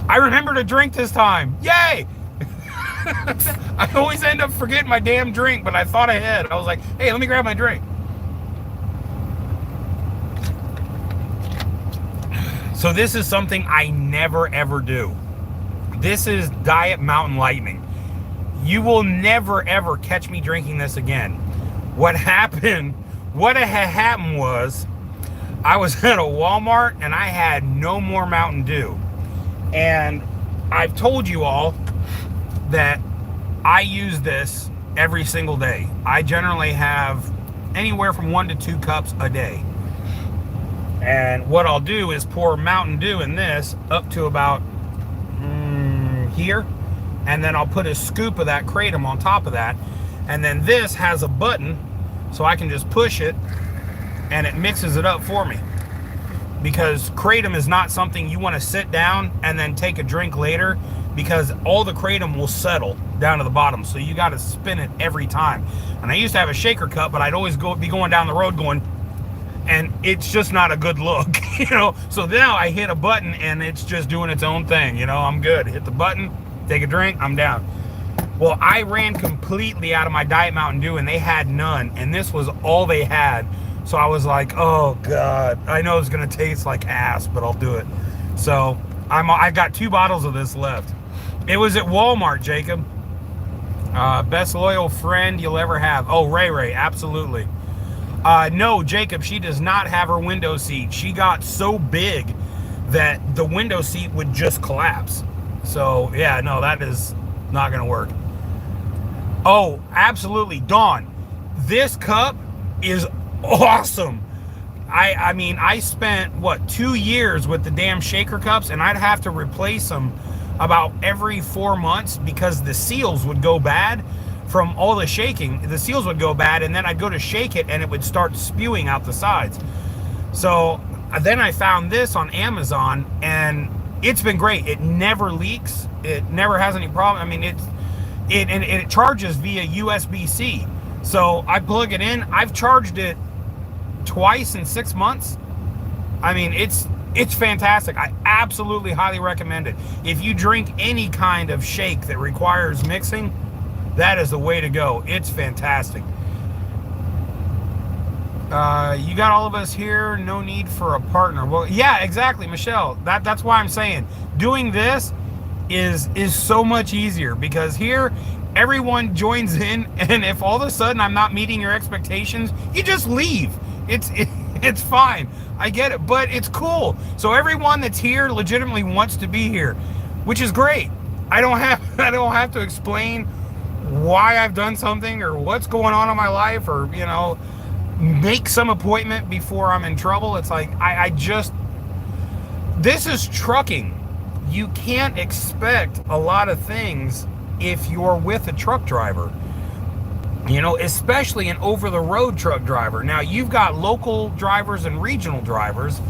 I remember to drink this time. Yay! I always end up forgetting my damn drink, but I thought ahead. I was like, hey, let me grab my drink. So this is something I never ever do. This is Diet Mountain Lightning. You will never ever catch me drinking this again. What had happened was I was at a Walmart and I had no more Mountain Dew. And I've told you all that I use this every single day. I generally have anywhere from 1 to 2 cups a day. And what I'll do is pour Mountain Dew in this up to about here, and then I'll put a scoop of that Kratom on top of that, and then this has a button so I can just push it and it mixes it up for me, because Kratom is not something you want to sit down and then take a drink later, because all the Kratom will settle down to the bottom, so you got to spin it every time. And I used to have a shaker cup, but I'd always be going down the road going, and it's just not a good look, So now I hit a button and it's just doing its own thing, I'm good. Hit the button, take a drink, I'm down. Well, I ran completely out of my Diet Mountain Dew and they had none, and this was all they had. So I was like, oh God, I know it's gonna taste like ass, but I'll do it. So I got 2 bottles of this left. It was at Walmart, Jacob. Best loyal friend you'll ever have. Oh, Ray, absolutely. No, Jacob, she does not have her window seat. She got so big that the window seat would just collapse. So, yeah, no, that is not going to work. Oh, absolutely. Dawn, this cup is awesome. I mean, I spent what 2 years with the damn shaker cups, and I'd have to replace them about every 4 months because the seals would go bad from all the shaking. The seals would go bad, and then I'd go to shake it, and it would start spewing out the sides. So then I found this on Amazon, and it's been great. It never leaks. It never has any problem. I mean, it charges via USB-C. So I plug it in. I've charged it twice in 6 months. I mean, it's fantastic. I absolutely highly recommend it. If you drink any kind of shake that requires mixing, that is the way to go. It's fantastic. You got all of us here, no need for a partner. Well, yeah, exactly, Michelle. That's why I'm saying doing this is so much easier, because here everyone joins in, and if all of a sudden I'm not meeting your expectations, you just leave. It's fine. I get it, but it's cool. So everyone that's here legitimately wants to be here, which is great. I don't have to explain why I've done something or what's going on in my life, or make some appointment before I'm in trouble. It's like this is trucking. You can't expect a lot of things if you're with a truck driver, especially an over-the-road truck driver. Now, you've got local drivers and regional drivers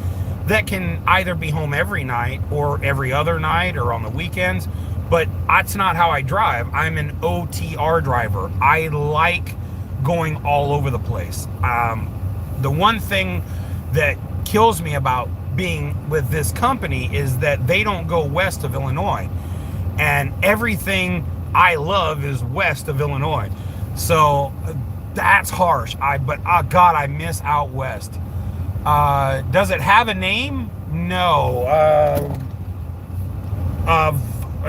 that can either be home every night or every other night or on the weekends, but that's not how I drive. I'm an OTR driver. I like going all over the place. The one thing that kills me about being with this company is that they don't go west of Illinois, and everything I love is west of Illinois. So that's harsh. But God, I miss out west. Does it have a name? No.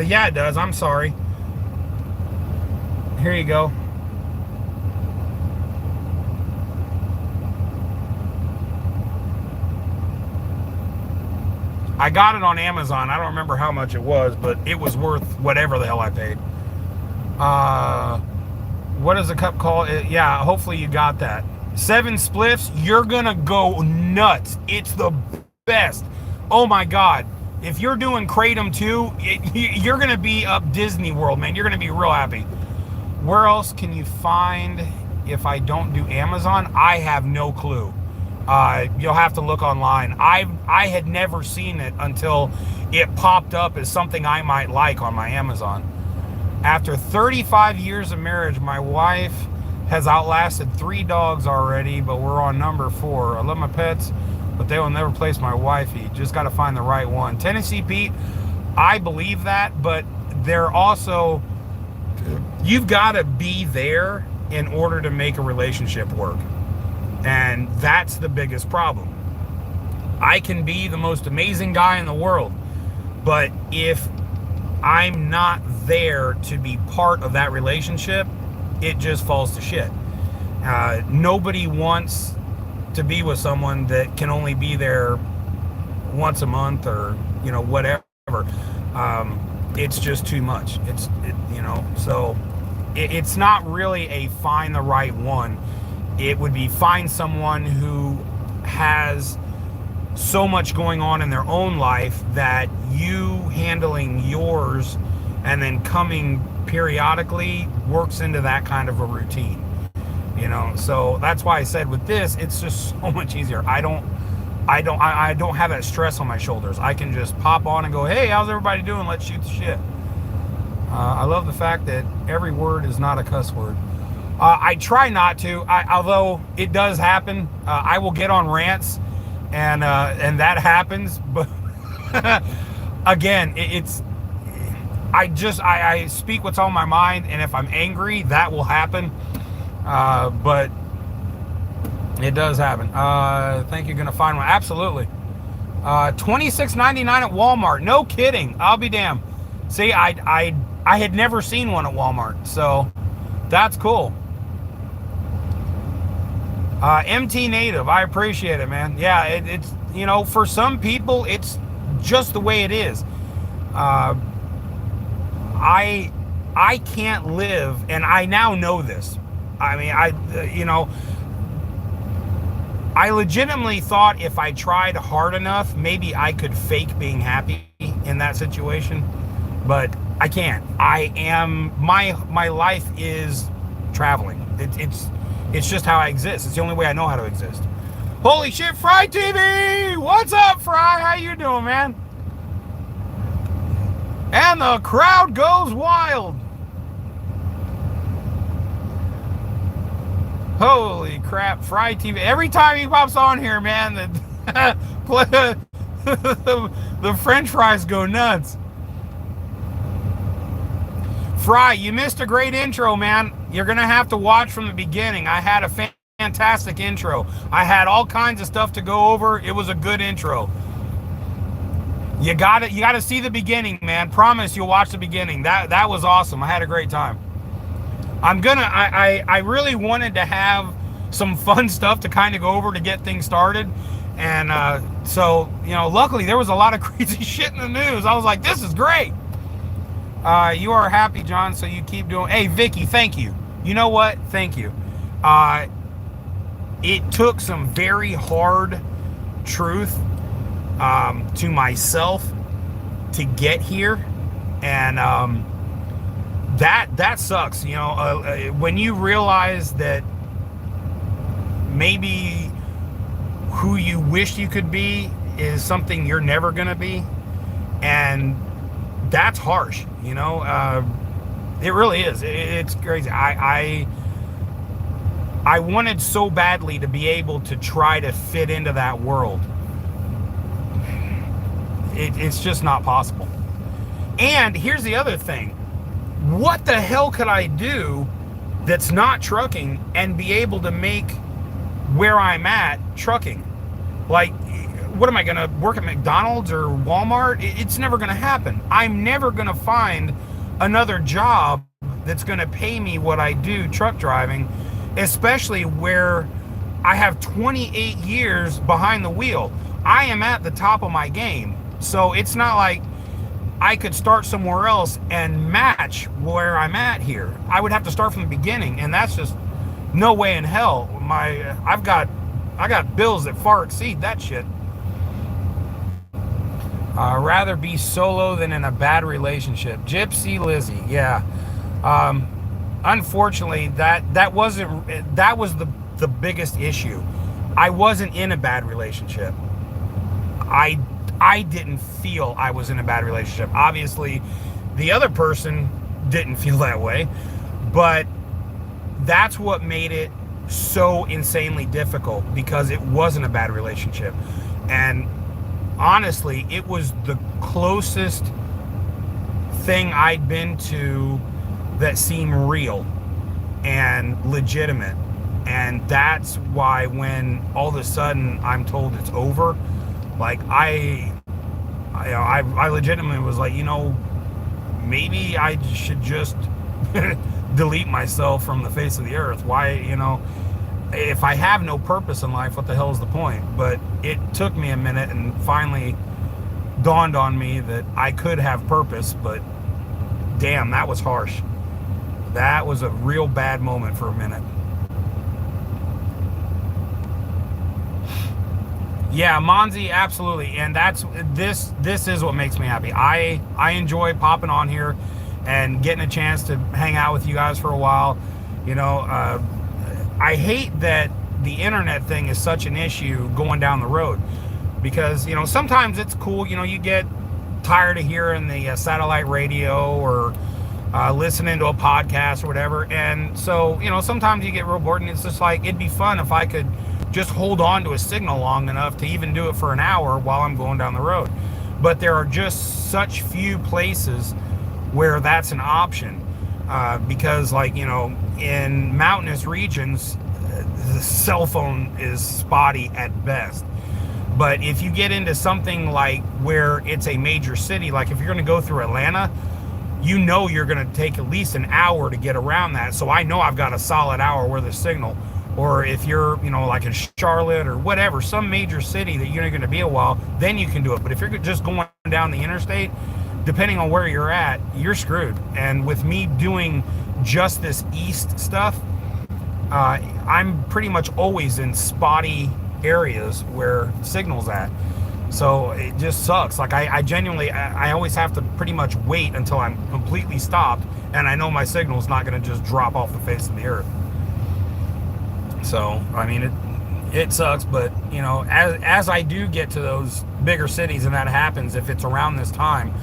Yeah, it does. I'm sorry. Here you go. I got it on Amazon. I don't remember how much it was, but it was worth whatever the hell I paid. What is the cup called? Yeah, hopefully you got that. 7 spliffs, you're gonna go nuts. It's the best. Oh my God. If you're doing Kratom too, you're gonna be up Disney World, man. You're gonna be real happy. Where else can you find if I don't do Amazon? I have no clue. You'll have to look online. I had never seen it until it popped up as something I might like on my Amazon. After 35 years of marriage, my wife has outlasted 3 dogs already, but we're on number 4. I love my pets, but they will never place my wifey. Just got to find the right one. Tennessee Pete, I believe that, but they're also, you've got to be there in order to make a relationship work. And that's the biggest problem. I can be the most amazing guy in the world, but if I'm not there to be part of that relationship, it just falls to shit. Nobody wants to be with someone that can only be there once a month or whatever. It's just too much. So it's not really a find the right one. It would be find someone who has so much going on in their own life that you handling yours and then coming periodically works into that kind of a routine. So that's why I said with this, it's just so much easier. I don't have that stress on my shoulders. I can just pop on and go, hey, how's everybody doing? Let's shoot the shit. I love the fact that every word is not a cuss word. I try not to, although it does happen. I will get on rants, and that happens. But again, I speak what's on my mind, and if I'm angry, that will happen. But it does happen. Think you're gonna find one? Absolutely. $26.99 at Walmart. No kidding. I'll be damned. See, I had never seen one at Walmart, so that's cool. MT Native, I appreciate it, man. Yeah, it's for some people, it's just the way it is. I can't live, and I now know this. I mean, I legitimately thought if I tried hard enough, maybe I could fake being happy in that situation, but I can't. My life is traveling. It's just how I exist. It's the only way I know how to exist. Holy shit, Fry TV! What's up, Fry? How you doing, man? And the crowd goes wild. Holy crap, Fry TV. Every time he pops on here, man, the French fries go nuts. Fry, you missed a great intro, man. You're going to have to watch from the beginning. I had a fantastic intro. I had all kinds of stuff to go over. It was a good intro. You got to see the beginning, man. Promise you'll watch the beginning. That was awesome. I had a great time. I really wanted to have some fun stuff to kind of go over to get things started. And so, luckily there was a lot of crazy shit in the news. I was like, this is great. You are happy, John, so you keep doing. Hey, Vicky, thank you. You know what? Thank you. It took some very hard truth to myself to get here. And that sucks, when you realize that maybe who you wish you could be is something you're never gonna be, and that's harsh. It really is. It's crazy. I wanted so badly to be able to try to fit into that world. It's just not possible. And here's the other thing. What the hell could I do that's not trucking and be able to make where I'm at trucking? Like, what am I going to work at McDonald's or Walmart? It's never going to happen. I'm never going to find another job that's going to pay me what I do truck driving, especially where I have 28 years behind the wheel. I am at the top of my game. So it's not like I could start somewhere else and match where I'm at here. I would have to start from the beginning, and that's just no way in hell. I got bills that far exceed that shit. Rather be solo than in a bad relationship. Gypsy Lizzie, yeah. Unfortunately, that was the biggest issue. I wasn't in a bad relationship. I didn't feel I was in a bad relationship. Obviously, the other person didn't feel that way, but that's what made it so insanely difficult, because it wasn't a bad relationship. And honestly, it was the closest thing I'd been to that seemed real and legitimate. And that's why when all of a sudden I'm told it's over, like I legitimately was like, maybe I should just delete myself from the face of the earth. Why, if I have no purpose in life, what the hell is the point? But it took me a minute, and finally dawned on me that I could have purpose, but damn, that was harsh. That was a real bad moment for a minute. Yeah, Monzi, absolutely. And this is what makes me happy. I enjoy popping on here and getting a chance to hang out with you guys for a while. I hate that the internet thing is such an issue going down the road, because, sometimes it's cool. You get tired of hearing the satellite radio or listening to a podcast or whatever. And so, sometimes you get real bored, and it's just like, it'd be fun if I could just hold on to a signal long enough to even do it for an hour while I'm going down the road. But there are just such few places where that's an option, because, like, in mountainous regions, the cell phone is spotty at best. But if you get into something like where it's a major city, like if you're going to go through Atlanta, you're going to take at least an hour to get around that. So I know I've got a solid hour worth of signal. Or if you're, like in Charlotte or whatever, some major city that you're going to be a while, then you can do it. But if you're just going down the interstate, depending on where you're at, you're screwed. And with me doing just this east stuff, I'm pretty much always in spotty areas where signal's at. So it just sucks. Like I genuinely, I always have to pretty much wait until I'm completely stopped, and I know my signal's not going to just drop off the face of the earth. So I mean, it sucks, but you know, as I do get to those bigger cities, and that happens if it's around this time,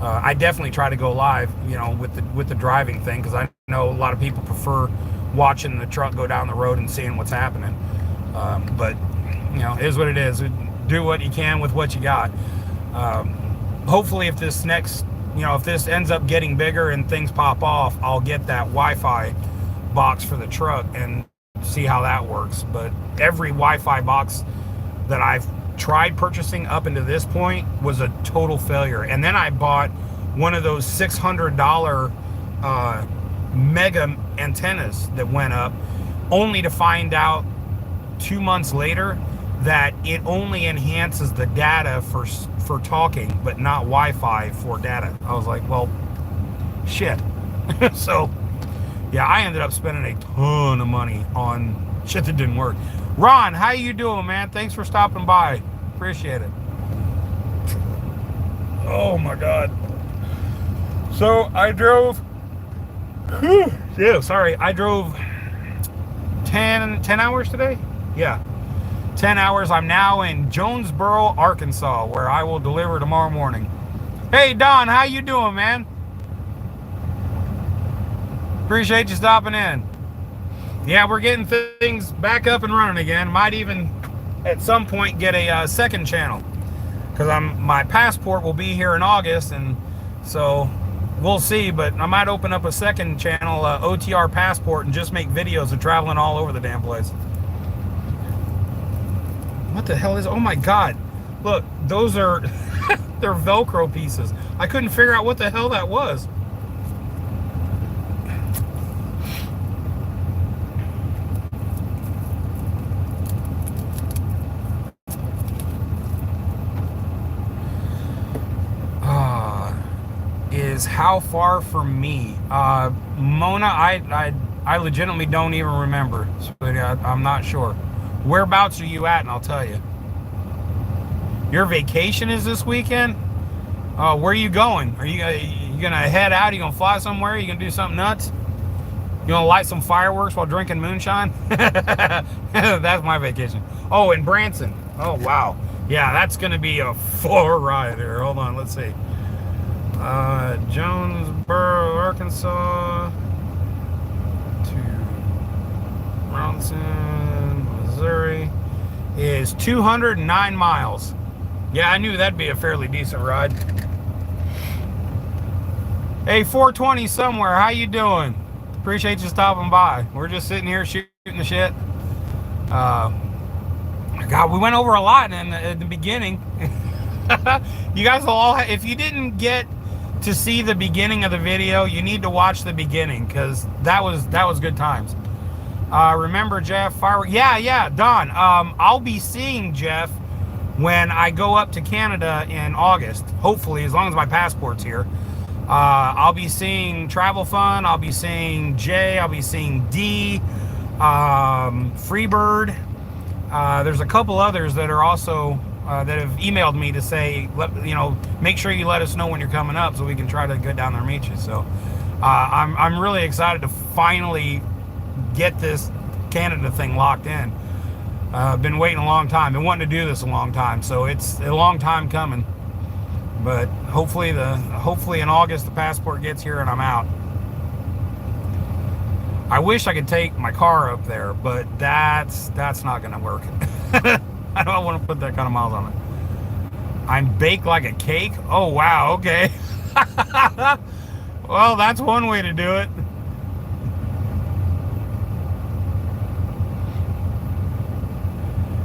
I definitely try to go live, you know, with the driving thing, because I know a lot of people prefer watching the truck go down the road and seeing what's happening. But you know, it is what it is. Do what you can with what you got. Hopefully, if this next, you know, if this ends up getting bigger and things pop off, I'll get that Wi-Fi box for the truck and see how that works. But every Wi-Fi box that I've tried purchasing up into this point was a total failure. And then I bought one of those $600 mega antennas that went up, only to find out 2 months later that it only enhances the data for talking, but not Wi-Fi for data. I was like, well, shit. So yeah, I ended up spending a ton of money on shit that didn't work. Ron, how you doing, man? Thanks for stopping by. Appreciate it. Oh my God. So I drove, I drove 10 hours today. Yeah, 10 hours. I'm now in Jonesboro, Arkansas, where I will deliver tomorrow morning. Hey, Don, how you doing, man? Appreciate you stopping in. Yeah, we're getting things back up and running again. Might even at some point get a second channel, because my passport will be here in August, and so we'll see. But I might open up a second channel, OTR Passport, and just make videos of traveling all over the damn place. What the hell is? Oh my God! Look, those are they're Velcro pieces. I couldn't figure out what the hell that was. Is how far from me? Mona, I legitimately don't even remember. So I'm not sure. Whereabouts are you at? And I'll tell you. Your vacation is this weekend? Where are you going? Are you gonna head out? Are you gonna fly somewhere? Are you gonna do something nuts? You gonna light some fireworks while drinking moonshine? That's my vacation. Oh, in Branson. Oh wow. Yeah, that's gonna be a full ride there. Hold on, let's see. Jonesboro, Arkansas to Ronson, Missouri is 209 miles. Yeah, I knew that'd be a fairly decent ride. Hey, 420 somewhere, how you doing? Appreciate you stopping by. We're just sitting here shooting the shit. God, we went over a lot in the beginning. You guys will all, if you didn't get to see the beginning of the video, you need to watch the beginning, because that was good times. Remember Jeff firework? Yeah, Don. I'll be seeing Jeff when I go up to Canada in August. Hopefully, as long as my passport's here. I'll be seeing Travel Fun. I'll be seeing Jay. I'll be seeing D. Freebird. There's a couple others that are also that have emailed me to say, make sure you let us know when you're coming up so we can try to go down there and meet you. So I'm really excited to finally get this Canada thing locked in. I've been waiting a long time. Been wanting to do this a long time, so it's a long time coming. But hopefully in August the passport gets here and I'm out. I wish I could take my car up there, but that's not gonna work. I don't want to put that kind of miles on it. I'm baked like a cake? Oh wow, okay. Well, that's one way to do it.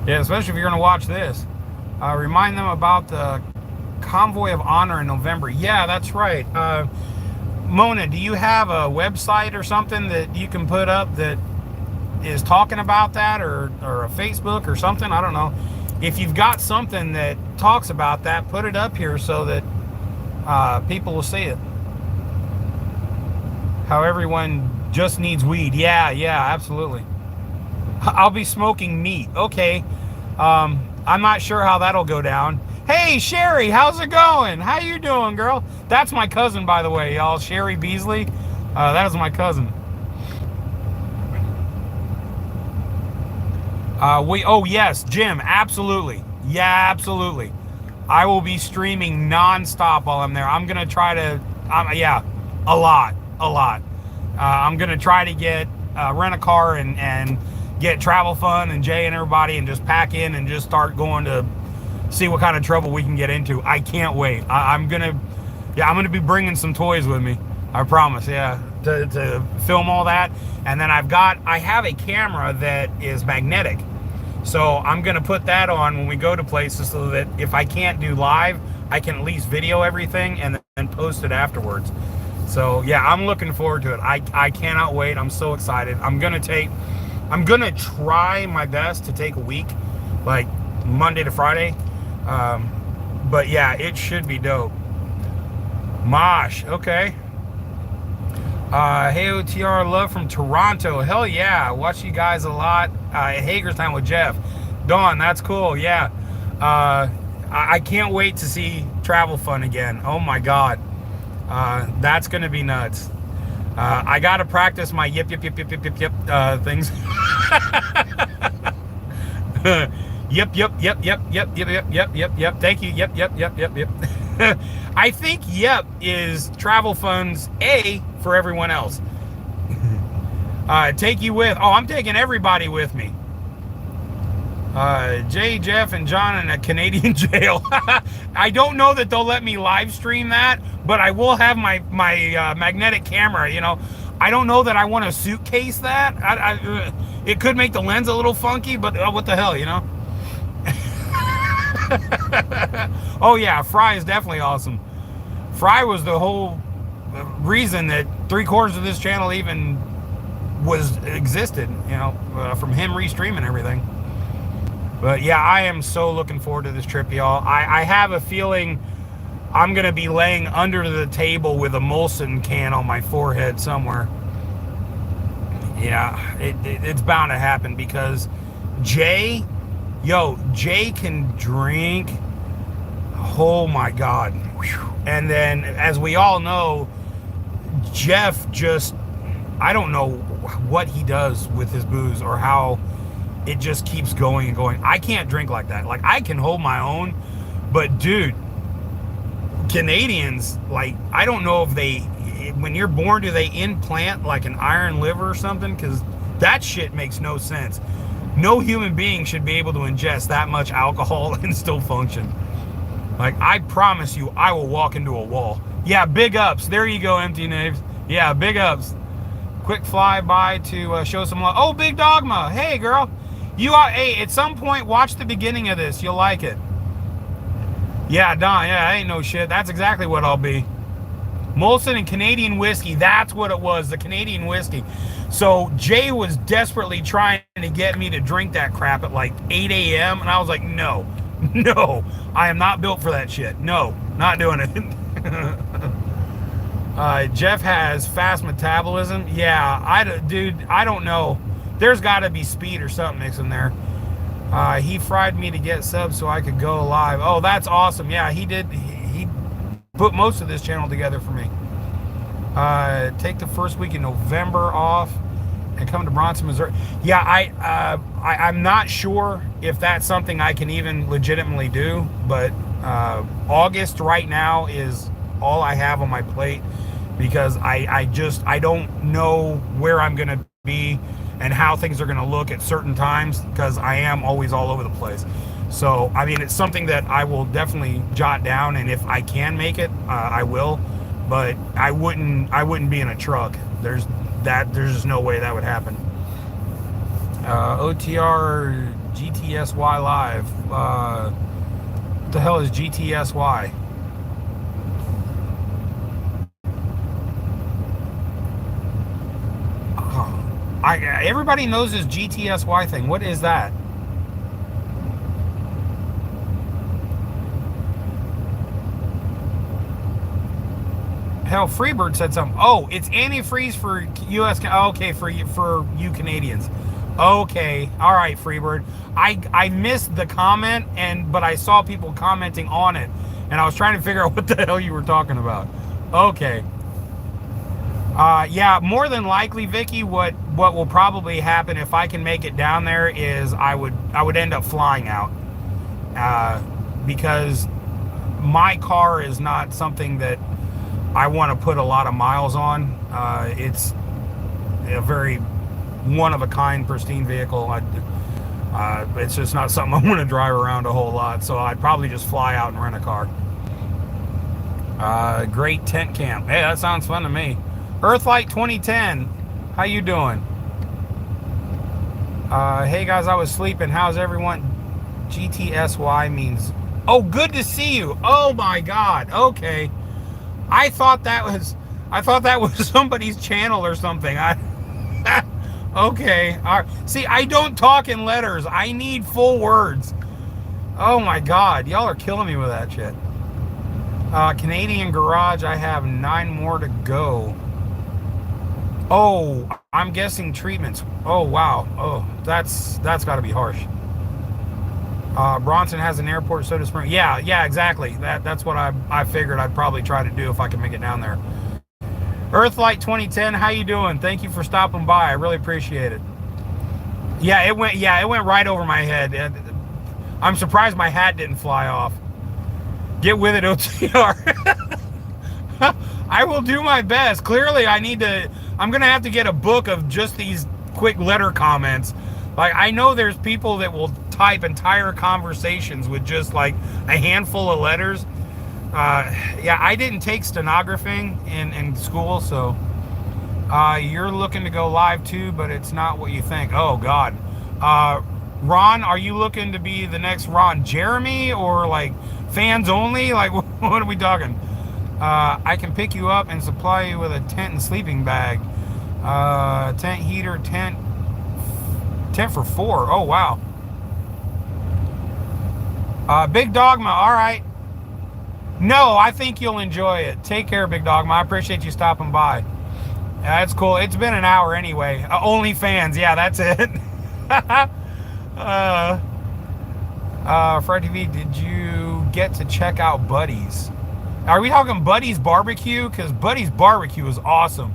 Yeah, especially if you're gonna watch this. Remind them about the Convoy of Honor in November. Yeah, that's right. Mona, do you have a website or something that you can put up that is talking about that, or a Facebook or something? I don't know. If you've got something that talks about that, put it up here so that people will see it. How everyone just needs weed. Yeah, absolutely. I'll be smoking meat. Okay. I'm not sure how that'll go down. Hey, Sherry, how's it going? How you doing, girl? That's my cousin, by the way, y'all. Sherry Beasley. That is my cousin. Oh yes, Jim, absolutely. Yeah, absolutely. I will be streaming non-stop while I'm there. I'm gonna try to, yeah, a lot. I'm gonna try to get rent a car and get Travel Fun and Jay and everybody and just pack in and just start going to see what kind of trouble we can get into. I can't wait. I'm gonna be bringing some toys with me. I promise. Yeah, to film all that. And then I have a camera that is magnetic. So I'm going to put that on when we go to places so that if I can't do live, I can at least video everything and then post it afterwards. So yeah, I'm looking forward to it. I cannot wait. I'm so excited. I'm going to try my best to take a week, like Monday to Friday. But yeah, it should be dope. Mosh, okay. Hey OTR, love from Toronto. Hell yeah, watch you guys a lot at Hagerstown with Jeff. Dawn, that's cool. Yeah, I can't wait to see Travel Fun again. Oh my god, that's gonna be nuts. I gotta practice my yip things. Yep. Thank you. Yep. I think yep is Travel Fun's A for everyone else. Take you with. Oh, I'm taking everybody with me. Jay, Jeff, and John in a Canadian jail. I don't know that they'll let me live stream that, but I will have my magnetic camera. You know, I don't know that I want to suitcase that. It could make the lens a little funky, but what the hell, you know? Oh yeah, Fry is definitely awesome. Fry was the whole reason that 3/4 of this channel even existed, you know, from him restreaming everything. But yeah, I am so looking forward to this trip, y'all. I have a feeling I'm gonna be laying under the table with a Molson can on my forehead somewhere. Yeah, it's bound to happen because Jay can drink. Oh my god. And then, as we all know, Jeff just, I don't know what he does with his booze or how it just keeps going and going. I can't drink like that. Like, I can hold my own, but dude, Canadians, like, I don't know if they, when you're born, do they implant like an iron liver or something? Because that shit makes no sense. No human being should be able to ingest that much alcohol and still function. Like, I promise you, I will walk into a wall. Yeah, big ups. There you go, Empty Knaves. Yeah, big ups. Quick fly by to show some love. Oh, Big Dogma. Hey, girl. Hey, at some point, watch the beginning of this. You'll like it. Yeah, Don. Yeah, ain't no shit. That's exactly what I'll be. Molson and Canadian whiskey. That's what it was, the Canadian whiskey. So Jay was desperately trying to get me to drink that crap at like 8 a.m. And I was like, no, I am not built for that shit. No, not doing it. Jeff has fast metabolism. Yeah, dude, I don't know. There's got to be speed or something mixed in there. He fried me to get subs so I could go live. Oh, that's awesome. Yeah, he did. He put most of this channel together for me. Take the first week in November off and come to Bronson, Missouri. Yeah, I'm not sure if that's something I can even legitimately do, but August right now is all I have on my plate because I don't know where I'm going to be and how things are going to look at certain times because I am always all over the place. So, I mean, it's something that I will definitely jot down, and if I can make it, I will. But I wouldn't be in a truck. There's just no way that would happen. OTR GTSY live. What the hell is GTSY? Everybody knows this GTSY thing. What is that? Hell, Freebird said something. Oh, it's antifreeze for U.S. Okay, for you Canadians. Okay, all right, Freebird. I missed the comment, but I saw people commenting on it, and I was trying to figure out what the hell you were talking about. Okay. Yeah, more than likely, Vicky, what will probably happen if I can make it down there is I would end up flying out, because my car is not something that I want to put a lot of miles on. It's a very one-of-a-kind, pristine vehicle. It's just not something I want to drive around a whole lot, so I'd probably just fly out and rent a car. Great tent camp. Hey, that sounds fun to me. Earthlight 2010, how you doing? Hey guys, I was sleeping. How's everyone? GTSY means, oh, good to see you. Oh my God. Okay, I thought that was somebody's channel or something. Okay. All right. See, I don't talk in letters. I need full words. Oh my God, y'all are killing me with that shit. Canadian Garage, I have 9 more to go. Oh, I'm guessing treatments. Oh, wow. Oh, that's got to be harsh. Bronson has an airport, Soda Springs. Yeah, exactly. That's what I figured I'd probably try to do if I can make it down there. Earthlight 2010, how you doing? Thank you for stopping by. I really appreciate it. Yeah, it went right over my head. I'm surprised my hat didn't fly off. Get with it, OTR. I will do my best. Clearly, I'm going to have to get a book of just these quick letter comments. Like, I know there's people that will type entire conversations with just like a handful of letters. Yeah, I didn't take stenographing in school, so you're looking to go live too, but it's not what you think. Oh, God. Ron, are you looking to be the next Ron Jeremy or like fans only? Like, what are we talking? I can pick you up and supply you with a tent and sleeping bag. Tent heater, tent for 4. Oh, wow. Big Dogma, all right. No, I think you'll enjoy it. Take care, Big Dogma. I appreciate you stopping by. That's cool. It's been an hour anyway. OnlyFans, yeah, that's it. Fred TV, did you get to check out Buddy's? Are we talking Buddy's Barbecue? Because Buddy's Barbecue is awesome.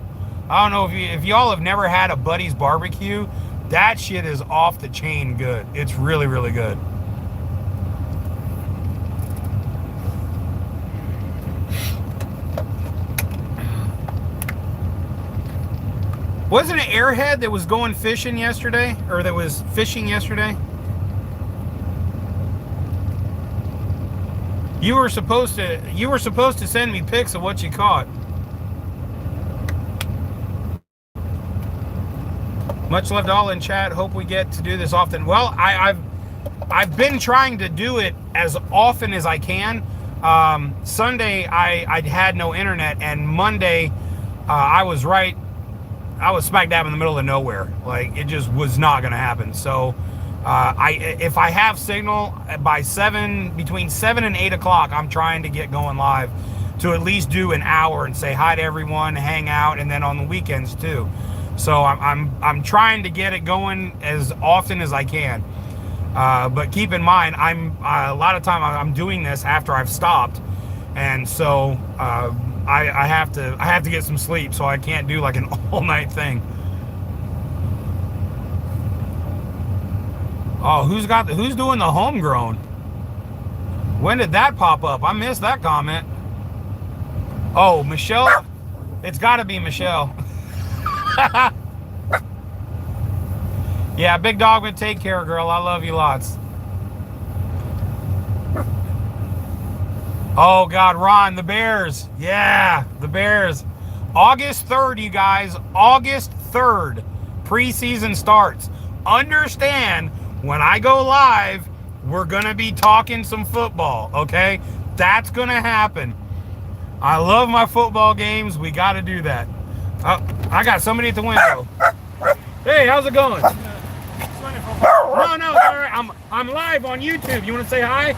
I don't know if y'all have never had a Buddy's Barbecue. That shit is off the chain good. It's really, really good. Wasn't it Airhead that was going fishing yesterday? Or that was fishing yesterday? You were supposed to send me pics of what you caught. Much love to all in chat. Hope we get to do this often. Well, I've been trying to do it as often as I can. Sunday I had no internet, and Monday I was smack dab in the middle of nowhere. Like, it just was not going to happen. So if I have signal by between 7 and 8 o'clock, I'm trying to get going live to at least do an hour and say hi to everyone, hang out, and then on the weekends too. So I'm trying to get it going as often as I can. But keep in mind, a lot of time I'm doing this after I've stopped, and so I have to get some sleep, so I can't do like an all-night thing. Oh, who's doing the homegrown? When did that pop up? I missed that comment. Oh, Michelle? It's got to be Michelle. Yeah, Big Dog would take care, girl. I love you lots. Oh, God, Ron, the Bears. Yeah, the Bears. August 3rd, you guys. August 3rd. Preseason starts. Understand, when I go live, we're going to be talking some football, okay? That's going to happen. I love my football games. We got to do that. I got somebody at the window. Hey, how's it going? No, it's all right. I'm live on YouTube. You want to say hi?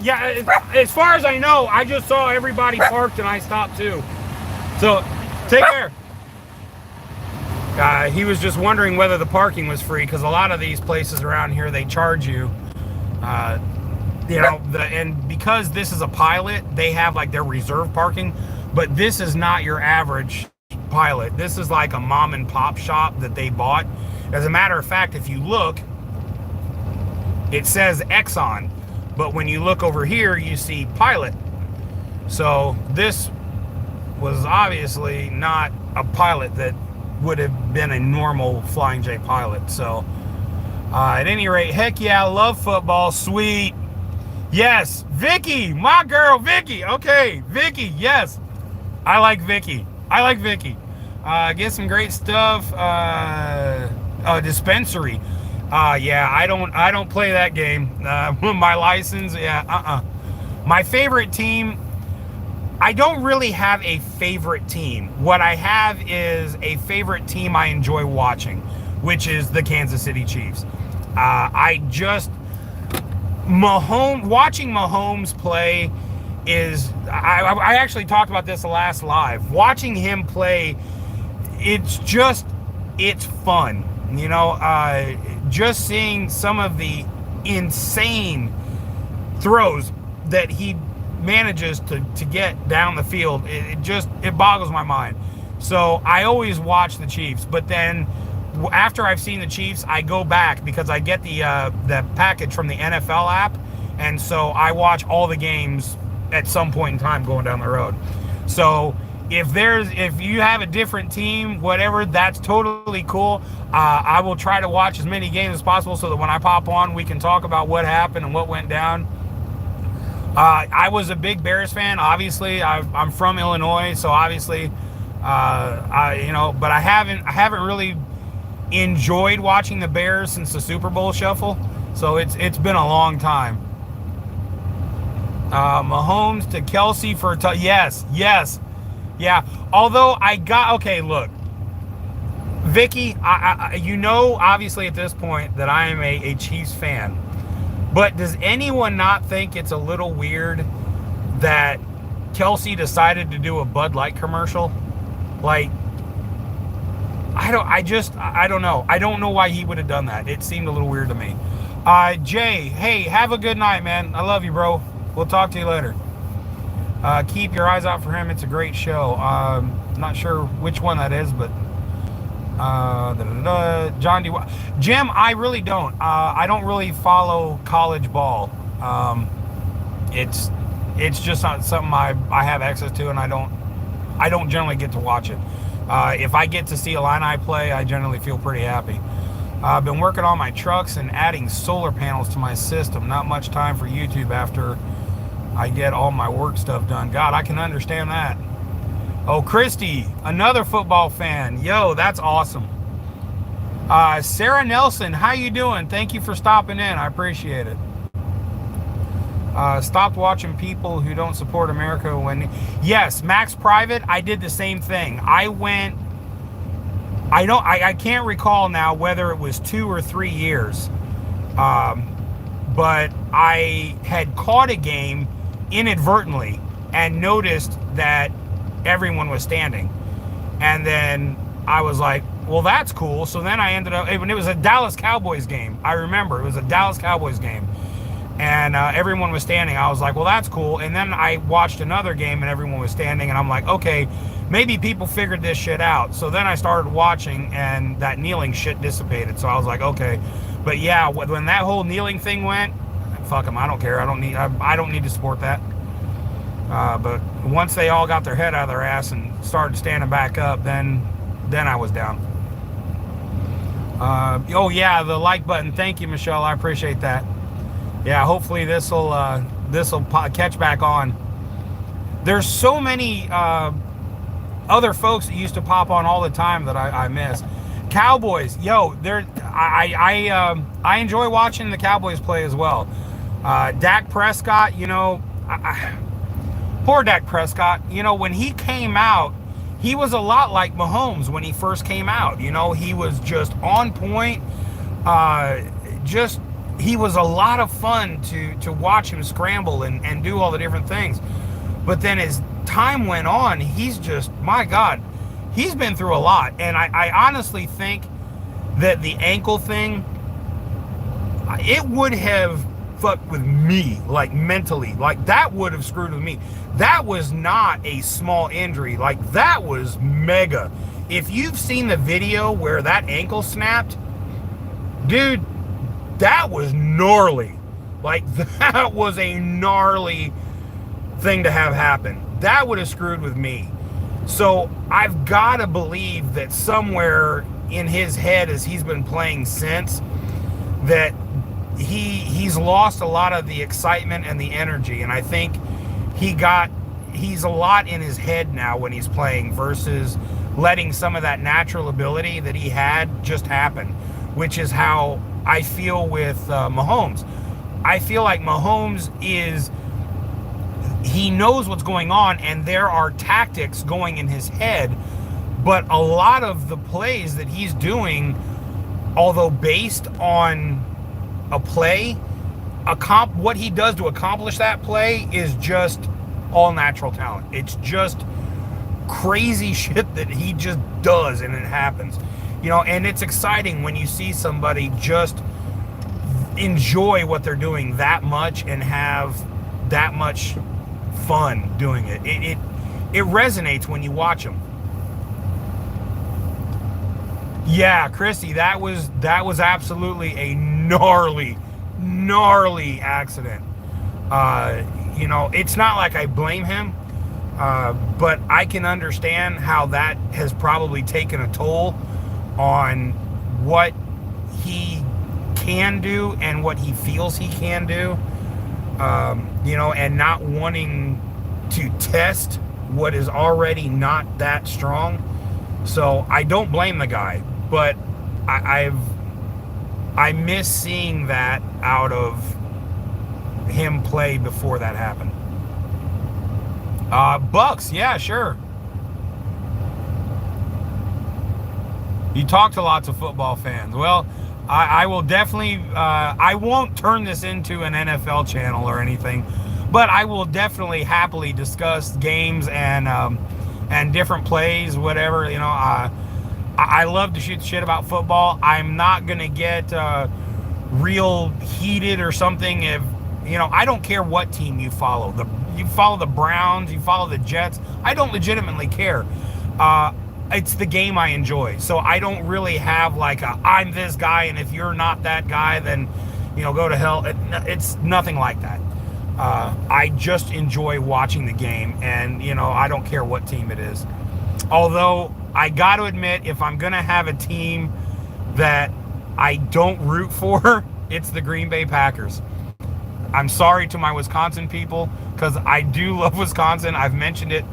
Yeah, as far as I know, I just saw everybody parked and I stopped too. So, take care. He was just wondering whether the parking was free, because a lot of these places around here, they charge you. And because this is a pilot, they have like their reserve parking, but this is not your average pilot. This is like a mom and pop shop that they bought. As a matter of fact, if you look, it says Exxon, but when you look over here, you see pilot. So this was obviously not a pilot that would have been a normal Flying J pilot. So at any rate, heck yeah, I love football. Sweet. Yes, Vicky, my girl, Vicky. Okay, Vicky, yes. I like Vicky. Get some great stuff. Dispensary. Yeah, I don't play that game. My license, yeah, My favorite team, I don't really have a favorite team. What I have is a favorite team I enjoy watching, which is the Kansas City Chiefs. Watching Mahomes play is, I actually talked about this the last live. Watching him play, it's fun. You know, just seeing some of the insane throws that he manages to get down the field, it boggles my mind. So I always watch the Chiefs, but then after I've seen the Chiefs, I go back because I get the package from the NFL app, and so I watch all the games at some point in time going down the road. So if you have a different team, whatever, that's totally cool. I will try to watch as many games as possible so that when I pop on, we can talk about what happened and what went down. I was a big Bears fan. Obviously, I'm from Illinois, so obviously, but I haven't really enjoyed watching the Bears since the Super Bowl shuffle. So it's been a long time. Mahomes to Kelsey for yes. Yeah, although look, Vicky, obviously at this point that I am a Chiefs fan, but does anyone not think it's a little weird that Kelsey decided to do a Bud Light commercial? Like, I don't know. I don't know why he would have done that. It seemed a little weird to me. Jay, hey, have a good night, man. I love you, bro. We'll talk to you later. Keep your eyes out for him. It's a great show. Not sure which one that is, but John D. Jim, I really don't. I don't really follow college ball. It's just not something I have access to, and I don't generally get to watch it. If I get to see Illini play, I generally feel pretty happy. I've been working on my trucks and adding solar panels to my system. Not much time for YouTube after I get all my work stuff done. God, I can understand that. Oh, Christy, another football fan. Yo, that's awesome. Sarah Nelson, how you doing? Thank you for stopping in. I appreciate it. Stopped watching people who don't support America when... Yes, Max Private, I did the same thing. I can't recall now whether it was 2 or 3 years. But I had caught a game inadvertently and noticed that everyone was standing. And then I was like, well, that's cool. So then I ended up... It was a Dallas Cowboys game. I remember. It was a Dallas Cowboys game. And everyone was standing. I was like, well, that's cool. And then I watched another game and everyone was standing. And I'm like, okay, maybe people figured this shit out. So then I started watching and that kneeling shit dissipated. So I was like, okay. But yeah, when that whole kneeling thing went, fuck them. I don't care. I don't need to support that. But once they all got their head out of their ass and started standing back up, then I was down. Oh yeah, the like button. Thank you, Michelle. I appreciate that. Yeah, hopefully this'll catch back on. There's so many other folks that used to pop on all the time that I miss. Cowboys, yo, I enjoy watching the Cowboys play as well. Dak Prescott, poor Dak Prescott. When he came out, he was a lot like Mahomes when he first came out. He was just on point. He was a lot of fun to watch him scramble and do all the different things. But then as time went on, he's just, my God, he's been through a lot. And I honestly think that the ankle thing, it would have fucked with me, like mentally. Like that would have screwed with me. That was not a small injury. Like that was mega. If you've seen the video where that ankle snapped, dude, that was gnarly. Like that was a gnarly thing to have happen. That would have screwed with me. So I've got to believe that somewhere in his head, as he's been playing since, that he's lost a lot of the excitement and the energy. And I think he's a lot in his head now when he's playing versus letting some of that natural ability that he had just happen, which is how I feel with Mahomes. I feel like Mahomes he knows what's going on, and there are tactics going in his head, but a lot of the plays that he's doing, although based on a play, what he does to accomplish that play is just all natural talent. It's just crazy shit that he just does, and it happens. And it's exciting when you see somebody just enjoy what they're doing that much and have that much fun doing it. It resonates when you watch them. Yeah, Christy, that was absolutely a gnarly accident. It's not like I blame him, but I can understand how that has probably taken a toll on what he can do and what he feels he can do. And not wanting to test what is already not that strong. So I don't blame the guy, but I miss seeing that out of him play before that happened. Bucks, yeah, sure. You talk to lots of football fans. Well, I will definitely, I won't turn this into an NFL channel or anything, but I will definitely happily discuss games and different plays, whatever. I love to shoot shit about football. I'm not going to get real heated or something if, I don't care what team you follow. You follow the Browns, you follow the Jets. I don't legitimately care. It's the game I enjoy. So I don't really have like I'm this guy, and if you're not that guy, then, go to hell. It's nothing like that. I just enjoy watching the game, and, I don't care what team it is. Although I got to admit, if I'm going to have a team that I don't root for, it's the Green Bay Packers. I'm sorry to my Wisconsin people, because I do love Wisconsin. I've mentioned it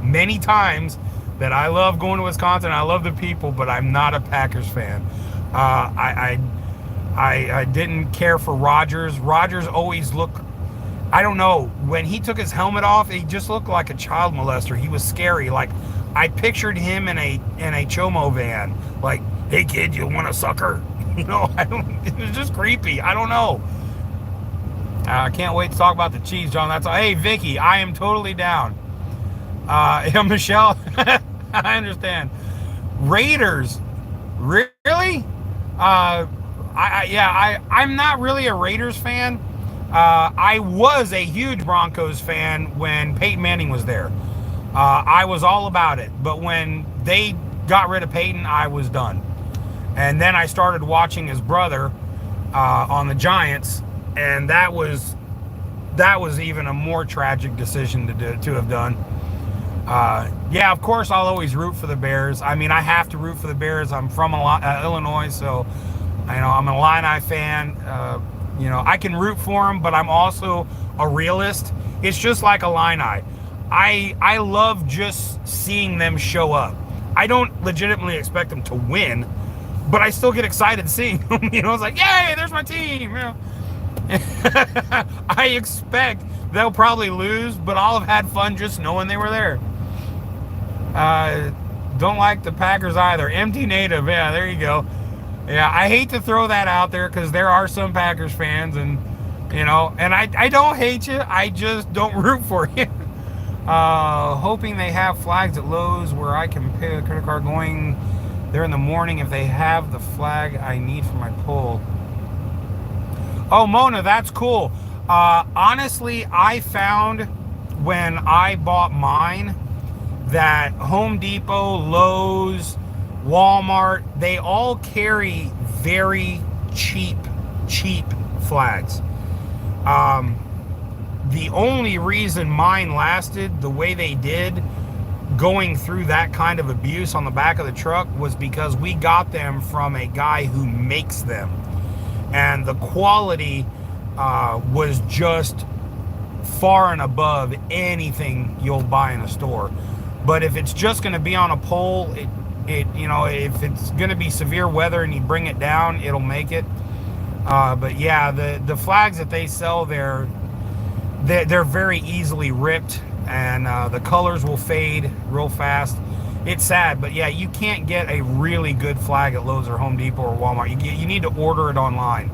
many times that I love going to Wisconsin. I love the people, but I'm not a Packers fan. I didn't care for Rodgers. Rodgers always looked, I don't know, when he took his helmet off, he just looked like a child molester. He was scary. Like, I pictured him in a Chomo van. Like, hey kid, you want a sucker? It was just creepy. I don't know. I can't wait to talk about the Chiefs, John. That's all. Hey, Vicky, I am totally down. Michelle, I understand. Raiders, really? I'm not really a Raiders fan. I was a huge Broncos fan when Peyton Manning was there. I was all about it. But when they got rid of Peyton, I was done. And then I started watching his brother on the Giants, and that was even a more tragic decision to have done. Yeah, of course, I'll always root for the Bears. I mean, I have to root for the Bears. I'm from Illinois, so I'm an Illini fan. I can root for them, but I'm also a realist. It's just like Illini. I love just seeing them show up. I don't legitimately expect them to win, but I still get excited seeing them. It's like, yay, there's my team. I expect they'll probably lose, but I'll have had fun just knowing they were there. Don't like the Packers either. Empty native. Yeah, there you go. Yeah, I hate to throw that out there because there are some Packers fans, and and I don't hate you. I just don't root for you. Hoping they have flags at Lowe's where I can pay a credit card going there in the morning if they have the flag I need for my pull. Oh, Mona, that's cool. Honestly, I found when I bought mine that Home Depot, Lowe's, Walmart, they all carry very cheap flags. The only reason mine lasted the way they did, going through that kind of abuse on the back of the truck, was because we got them from a guy who makes them. And the quality was just far and above anything you'll buy in a store. But if it's just going to be on a pole, if it's going to be severe weather and you bring it down, it'll make it. But yeah, the flags that they sell there, they're very easily ripped, and the colors will fade real fast. It's sad, but yeah, you can't get a really good flag at Lowe's or Home Depot or Walmart. You need to order it online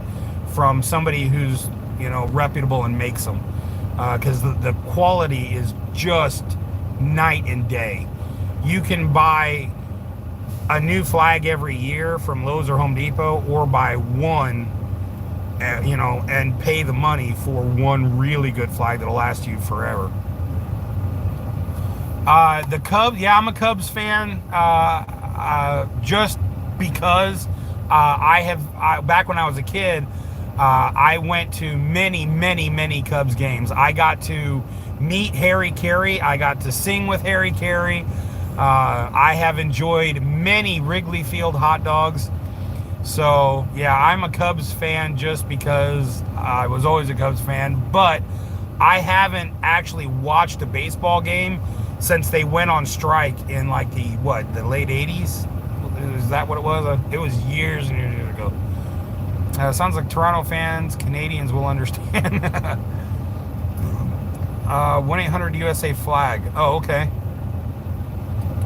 from somebody who's reputable and makes them, because the quality is just night and day. You can buy a new flag every year from Lowe's or Home Depot, or buy one, and pay the money for one really good flag that'll last you forever. The Cubs, yeah, I'm a Cubs fan, just because back when I was a kid, I went to many Cubs games. I got to meet Harry Carey. I got to sing with Harry Carey. I have enjoyed many Wrigley Field hot dogs. So yeah, I'm a Cubs fan just because I was always a Cubs fan, but I haven't actually watched a baseball game since they went on strike in like the late 80s. Is that what it was? It was years and years ago. Sounds like Toronto fans, Canadians will understand. 1-800 USA flag. Oh, okay.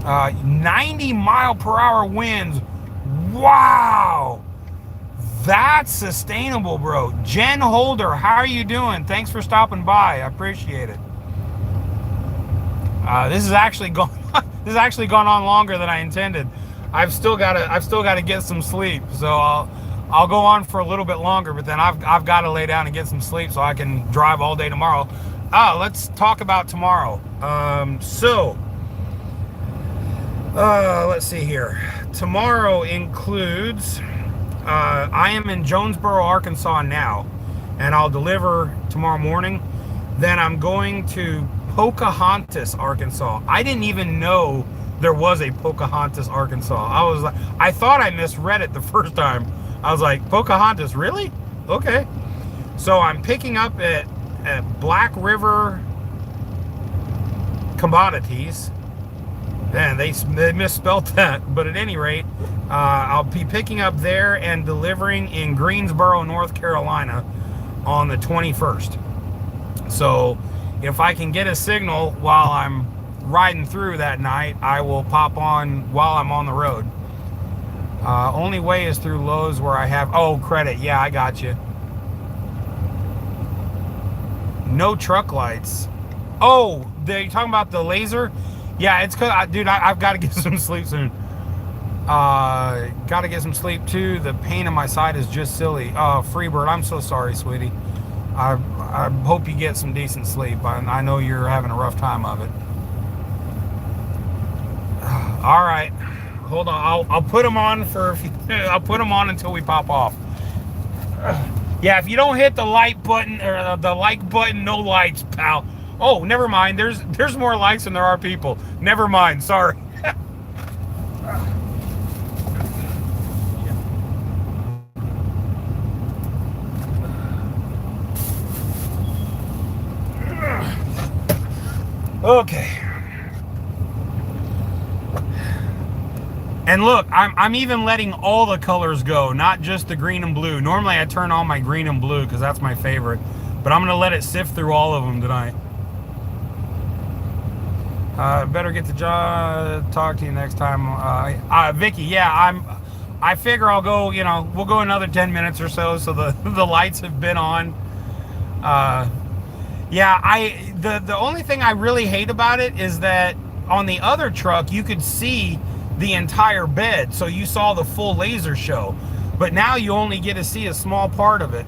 90-mile-per-hour winds. Wow, that's sustainable, bro. Jen Holder, how are you doing? Thanks for stopping by. I appreciate it. This has actually gone on longer than I intended. I've still got to get some sleep, so I'll go on for a little bit longer. But then I've got to lay down and get some sleep so I can drive all day tomorrow. Let's talk about tomorrow. Let's see here. Tomorrow includes, I am in Jonesboro, Arkansas now, and I'll deliver tomorrow morning. Then I'm going to Pocahontas, Arkansas. I didn't even know there was a Pocahontas, Arkansas. I thought I misread it the first time. I was like, Pocahontas, really? Okay. So I'm picking up at Black River Commodities. Man, they misspelled that. But at any rate, I'll be picking up there and delivering in Greensboro, North Carolina on the 21st. So if I can get a signal while I'm riding through that night, I will pop on while I'm on the road. Only way is through Lowe's where I have... Oh, credit. Yeah, I got you. No truck lights. Oh, you talking about the laser? Yeah, it's because, dude, I've got to get some sleep soon. Got to get some sleep, too. The pain in my side is just silly. Freebird, I'm so sorry, sweetie. I hope you get some decent sleep. I know you're having a rough time of it. All right. Hold on. I'll put them on I'll put them on until we pop off. Yeah, if you don't hit the like button, or the like button, no lights, pal. Oh, never mind. There's more likes than there are people. Never mind. Sorry. Okay. And look, I'm even letting all the colors go, not just the green and blue. Normally I turn on my green and blue because that's my favorite, but I'm gonna let it sift through all of them tonight. Better get to John. Talk to you next time. Vicky, yeah, I figure I'll go. We'll go another 10 minutes or so. So the lights have been on. Yeah, the only thing I really hate about it is that on the other truck you could see the entire bed, so you saw the full laser show. But now you only get to see a small part of it.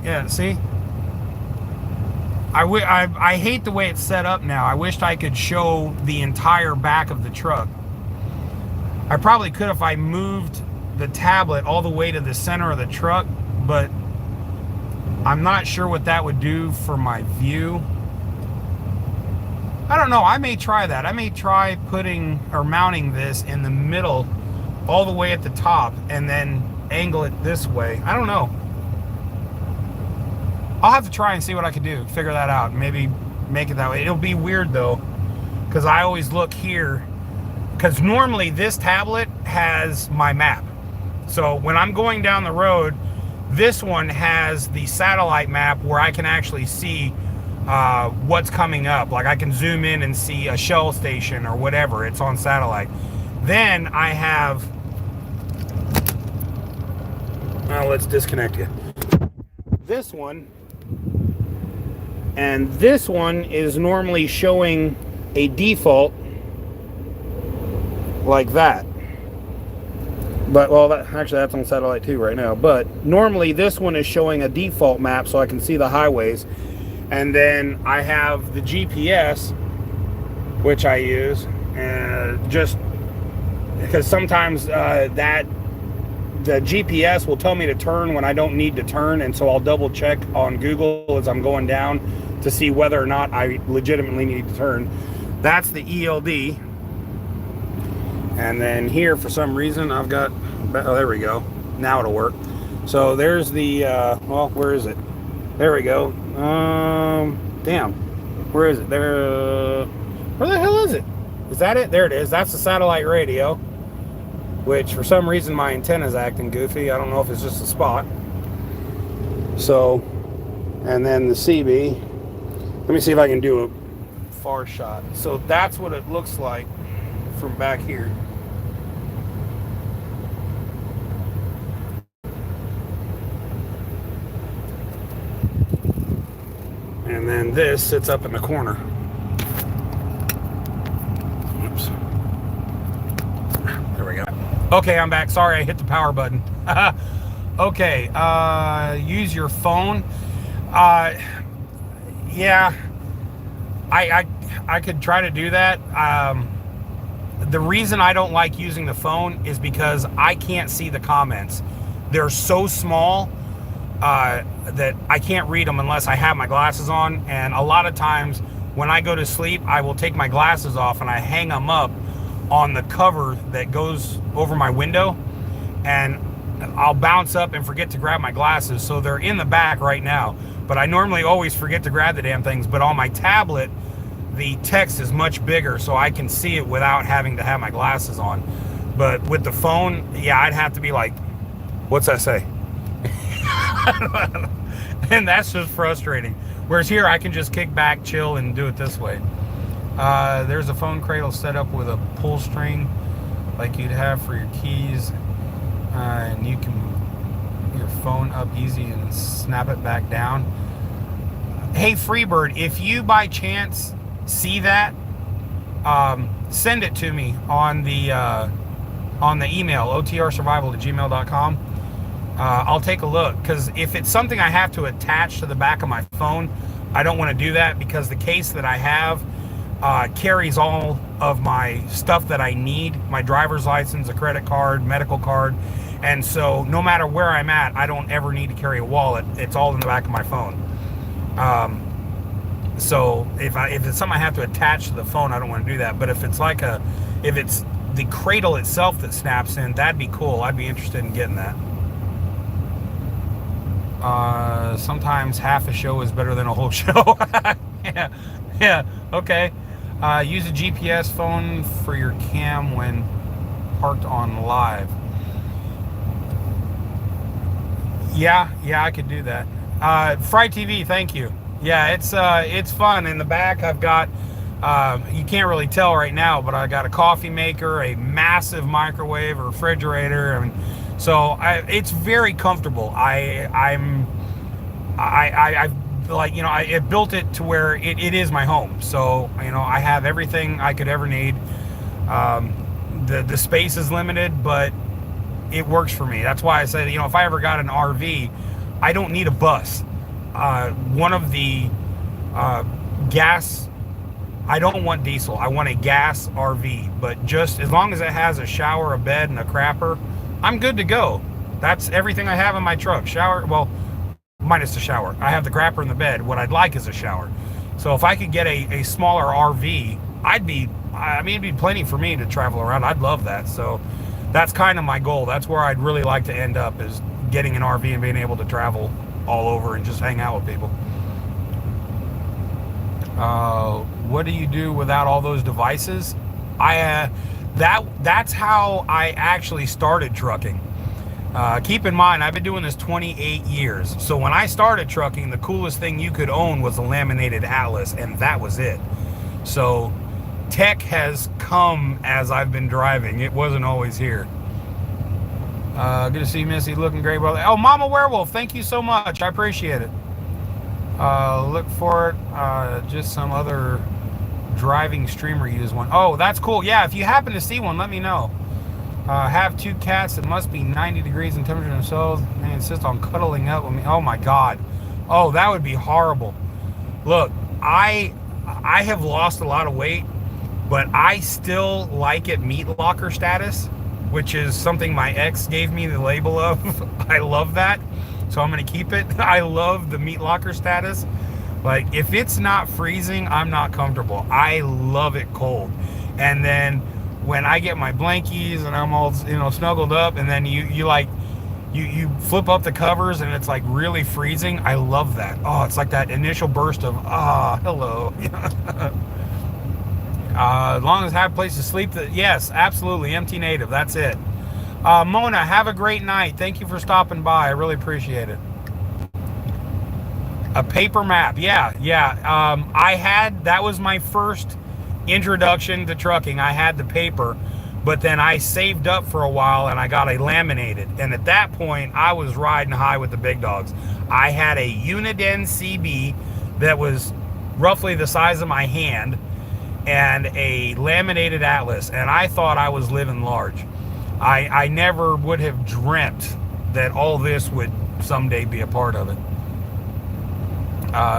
Yeah, see? I hate the way it's set up now. I wished I could show the entire back of the truck. I probably could if I moved the tablet all the way to the center of the truck, but I'm not sure what that would do for my view. I don't know. I may try that. I may try putting or mounting this in the middle all the way at the top and then angle it this way. I don't know. I'll have to try and see what I can do. Figure that out. Maybe make it that way. It'll be weird though, because I always look here. Because normally this tablet has my map. So when I'm going down the road, this one has the satellite map where I can actually see what's coming up. Like I can zoom in and see a Shell station or whatever. It's on satellite. Then I have... Well, let's disconnect you. This one. And this one is normally showing a default like that. But, well, actually that's on satellite too right now. But normally this one is showing a default map so I can see the highways. And then I have the GPS, which I use, just because sometimes the GPS will tell me to turn when I don't need to turn, and so I'll double check on Google as I'm going down to see whether or not I legitimately need to turn. That's the ELD. And then here, for some reason, I've got, oh, there we go. Now it'll work. So there's the, well, where is it? There we go. Damn. Where is it? There, where the hell is it? Is that it? There it is. That's the satellite radio, which for some reason my antenna's acting goofy. I don't know if it's just a spot. So, and then the CB. Let me see if I can do a far shot. So that's what it looks like from back here. And then this sits up in the corner. Oops. There we go. Okay, I'm back. Sorry, I hit the power button. Okay, use your phone. Yeah, I could try to do that. The reason I don't like using the phone is because I can't see the comments. They're so small that I can't read them unless I have my glasses on. And a lot of times when I go to sleep, I will take my glasses off and I hang them up on the cover that goes over my window, and I'll bounce up and forget to grab my glasses. So they're in the back right now, but I normally always forget to grab the damn things. But on my tablet, the text is much bigger, so I can see it without having to have my glasses on. But with the phone, yeah, I'd have to be like, what's that say? And that's just frustrating. Whereas here, I can just kick back, chill, and do it this way. There's a phone cradle set up with a pull string like you'd have for your keys. And you can your phone up easy and snap it back down. Hey, Freebird, if you by chance see that, send it to me on the email, otrsurvival@gmail.com. I'll take a look, because if it's something I have to attach to the back of my phone, I don't want to do that, because the case that I have carries all of my stuff that I need, my driver's license, a credit card, medical card, and so no matter where I'm at, I don't ever need to carry a wallet. It's all in the back of my phone. So if it's something I have to attach to the phone, I don't want to do that. But if it's like if it's the cradle itself that snaps in, that'd be cool. I'd be interested in getting that. Sometimes half a show is better than a whole show. yeah, okay. Use a GPS phone for your cam when parked on live. Yeah, I could do that. Fry TV, thank you. Yeah, it's fun. In the back, I've got, you can't really tell right now, but I got a coffee maker, a massive microwave, a refrigerator, and so it's very comfortable. I've like, you know, it built it to where it is my home. So, you know, I have everything I could ever need. The space is limited, but it works for me. That's why I said, you know, if I ever got an RV, I don't need a bus. One of the gas, I don't want diesel. I want a gas RV, but just as long as it has a shower, a bed, and a crapper, I'm good to go. That's everything I have in my truck. Shower, well, minus the shower. I have the crapper and the bed. What I'd like is a shower. So if I could get a smaller RV, it'd be plenty for me to travel around. I'd love that. So that's kind of my goal. That's where I'd really like to end up, is getting an RV and being able to travel all over and just hang out with people. What do you do without all those devices? That's how I actually started trucking. Keep in mind, I've been doing this 28 years. So when I started trucking, the coolest thing you could own was a laminated atlas, and that was it. So tech has come as I've been driving. It wasn't always here. Good to see Misty, looking great, brother. Oh, Mama Werewolf, thank you so much. I appreciate it. Look for it. Just some other driving streamer use one. Oh, that's cool. Yeah, if you happen to see one, let me know. Have 2 cats that must be 90 degrees in temperature themselves. They insist on cuddling up with me. Oh my God. Oh, that would be horrible. Look, I have lost a lot of weight, but I still like it meat locker status, which is something my ex gave me the label of. I love that, so I'm gonna keep it. I love the meat locker status. Like, if it's not freezing, I'm not comfortable. I love it cold. And then when I get my blankies and I'm all, you know, snuggled up, and then you flip up the covers and it's like really freezing. I love that. Oh, it's like that initial burst of hello. As long as I have a place to sleep, yes, absolutely. Empty native, that's it. Mona, have a great night. Thank you for stopping by. I really appreciate it. A paper map, yeah. That was my first introduction to trucking. I had the paper, but then I saved up for a while and I got a laminated. And at that point, I was riding high with the big dogs. I had a Uniden CB that was roughly the size of my hand and a laminated atlas, and I thought I was living large. I never would have dreamt that all this would someday be a part of it.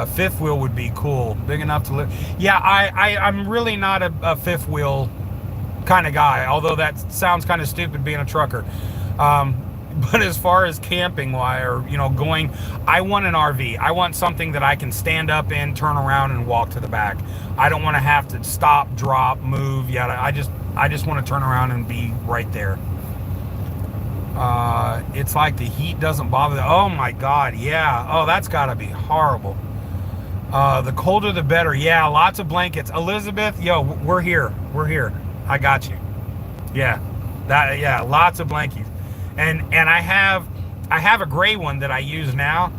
Fifth wheel would be cool, big enough to live. Yeah, I'm really not a fifth wheel kind of guy, although that sounds kind of stupid being a trucker. But as far as camping or going, I want an RV. I want something that I can stand up in, turn around, and walk to the back. I don't want to have to stop, drop, move. Yeah, I just want to turn around and be right there. It's like the heat doesn't bother them. Oh my God, yeah. Oh, that's got to be horrible. The colder the better. Yeah, lots of blankets. Elizabeth, yo, we're here. We're here. I got you. Yeah, lots of blankets. And I have a gray one that I use now,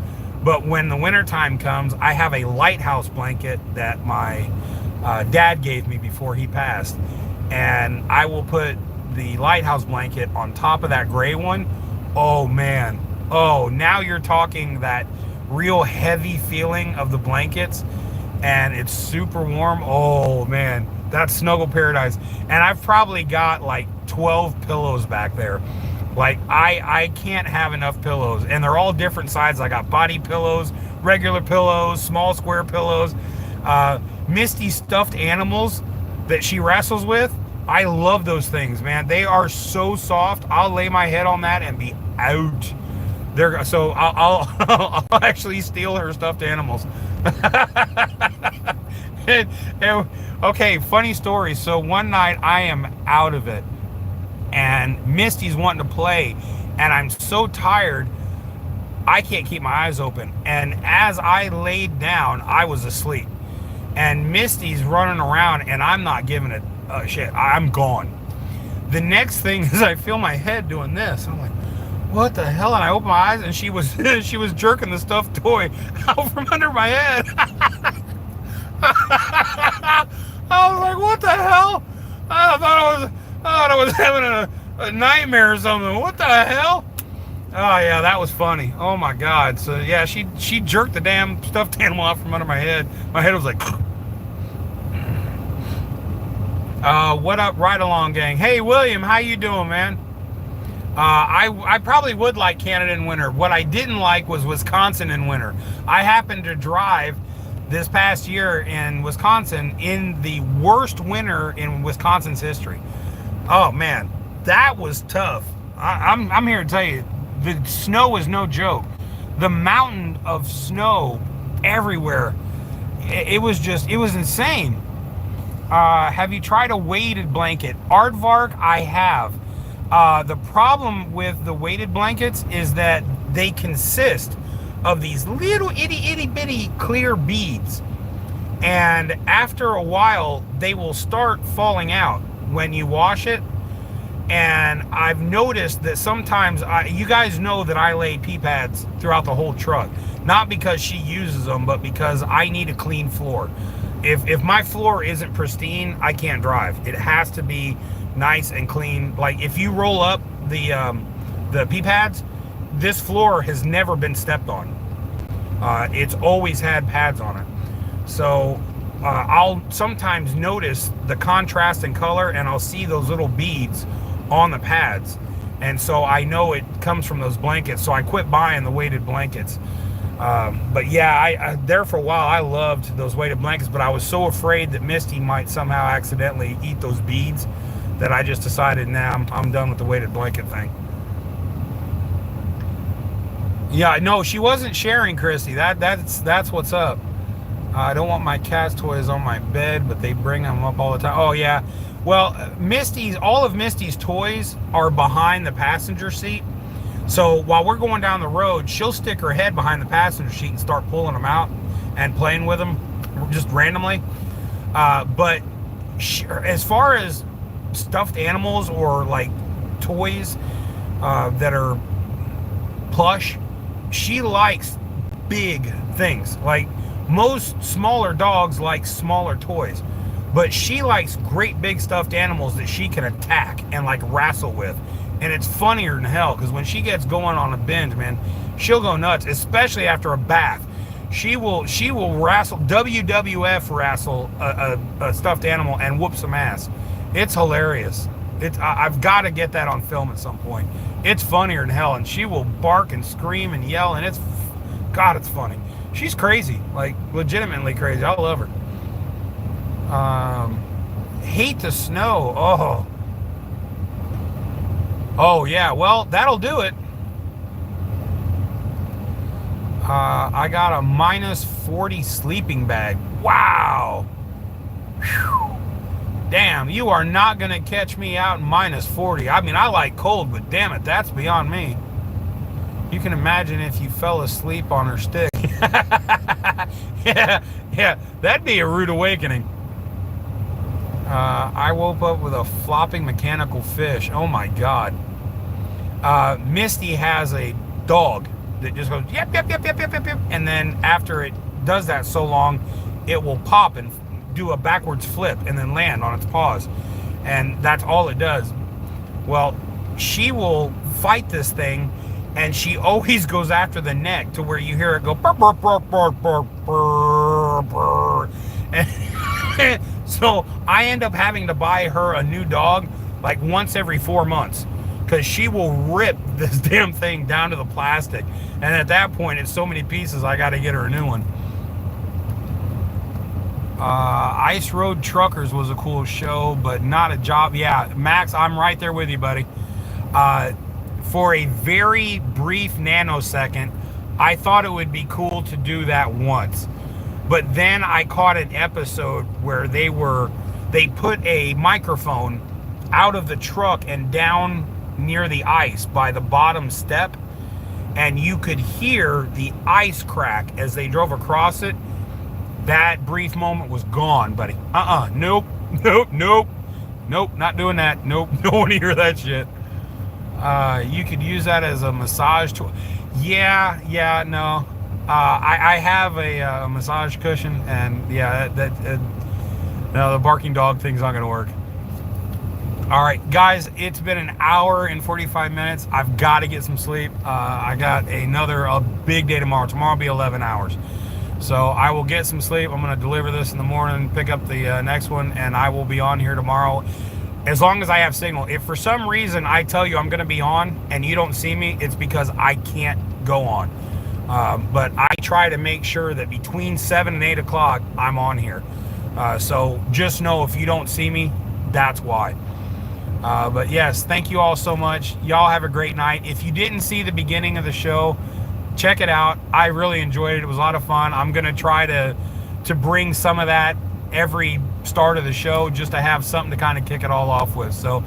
but when the winter time comes, I have a lighthouse blanket that my dad gave me before he passed, and I will put the lighthouse blanket on top of that gray one. Oh man, oh, now you're talking that real heavy feeling of the blankets, and it's super warm. Oh man, that's snuggle paradise. And I've probably got like 12 pillows back there. Like, I can't have enough pillows, and they're all different sizes. I got body pillows, regular pillows, small square pillows, Misty stuffed animals that she wrestles with. I love those things, man. They are so soft. I'll lay my head on that and be out. So I'll actually steal her stuffed animals. Okay, funny story. So one night I am out of it, and Misty's wanting to play, and I'm so tired I can't keep my eyes open. And as I laid down, I was asleep, and Misty's running around, and I'm not giving it a shit. I'm gone. The next thing is I feel my head doing this. I'm like, what the hell? And I open my eyes, and she was jerking the stuffed toy out from under my head. I was like, what the hell? I thought I was having a nightmare or something. What the hell? Oh yeah, that was funny. Oh my God. So yeah, she jerked the damn stuffed animal out from under my head. My head was like, what up, right along gang? Hey William, how you doing, man? I probably would like Canada in winter. What I didn't like was Wisconsin in winter. I happened to drive this past year in Wisconsin in the worst winter in Wisconsin's history. Oh man, that was tough. I'm here to tell you, the snow was no joke. The mountain of snow everywhere. It was insane. Have you tried a weighted blanket? Aardvark, I have. The problem with the weighted blankets is that they consist of these little itty bitty clear beads. And after a while, they will start falling out when you wash it. And I've noticed that sometimes, you guys know that I lay pee pads throughout the whole truck. Not because she uses them, but because I need a clean floor. If my floor isn't pristine, I can't drive. It has to be nice and clean. Like if you roll up the pee pads, this floor has never been stepped on. It's always had pads on it. So I'll sometimes notice the contrast in color, and I'll see those little beads on the pads, and so I know it comes from those blankets. So I quit buying the weighted blankets. But yeah, I there for a while I loved those weighted blankets, but I was so afraid that Misty might somehow accidentally eat those beads that I just decided, nah, I'm done with the weighted blanket thing. Yeah, no, she wasn't sharing, Christy. That's what's up. I don't want my cat's toys on my bed, but they bring them up all the time. Oh yeah, well, all of Misty's toys are behind the passenger seat. So while we're going down the road, she'll stick her head behind the passenger seat and start pulling them out and playing with them just randomly. But as far as stuffed animals or like toys that are plush, she likes big things. Like most smaller dogs like smaller toys, but she likes great big stuffed animals that she can attack and like wrestle with. And it's funnier than hell, because when she gets going on a binge, man, she'll go nuts, especially after a bath. She will wrestle, WWF wrestle a stuffed animal and whoop some ass. It's hilarious. I've got to get that on film at some point. It's funnier than hell, and she will bark and scream and yell, and it's funny. She's crazy, like legitimately crazy. I love her. Hate the snow. Oh yeah, well, that'll do it. I got a -40 sleeping bag. Wow. Whew. Damn, you are not gonna catch me out in -40. I mean, I like cold, but damn it, that's beyond me. You can imagine if you fell asleep on her stick. yeah, that'd be a rude awakening. I woke up with a flopping mechanical fish. Oh my God. Misty has a dog that just goes yep, and then after it does that so long, it will pop and do a backwards flip and then land on its paws, and that's all it does. Well, she will fight this thing, and she always goes after the neck to where you hear it go burr, burr, burr, burr, burr, burr, burr. And so I end up having to buy her a new dog like once every 4 months, because she will rip this damn thing down to the plastic, and at that point it's so many pieces I got to get her a new one. Ice Road Truckers was a cool show, but not a job. Yeah, Max, I'm right there with you, buddy. For a very brief nanosecond, I thought it would be cool to do that once. But then I caught an episode where they put a microphone out of the truck and down near the ice by the bottom step, and you could hear the ice crack as they drove across it. That brief moment was gone, buddy. Nope, not doing that. Nope, don't want to hear that shit. You could use that as a massage tool. Yeah, no. I have a massage cushion, and yeah, no, the barking dog thing's not gonna work. All right, guys, it's been an hour and 45 minutes. I've got to get some sleep. I got a big day tomorrow. Tomorrow will be 11 hours. So I will get some sleep. I'm going to deliver this in the morning, pick up the next one, and I will be on here tomorrow as long as I have signal. If for some reason I tell you I'm going to be on and you don't see me, it's because I can't go on. But I try to make sure that between 7 and 8 o'clock, I'm on here. So just know if you don't see me, that's why. But yes, thank you all so much. Y'all have a great night. If you didn't see the beginning of the show, check it out. I really enjoyed it. It was a lot of fun. I'm going to try to bring some of that every start of the show just to have something to kind of kick it all off with. So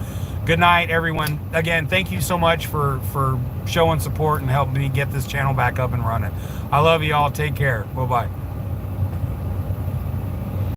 good night, everyone. Again, thank you so much for showing support and helping me get this channel back up and running. I love you all. Take care. Bye-bye.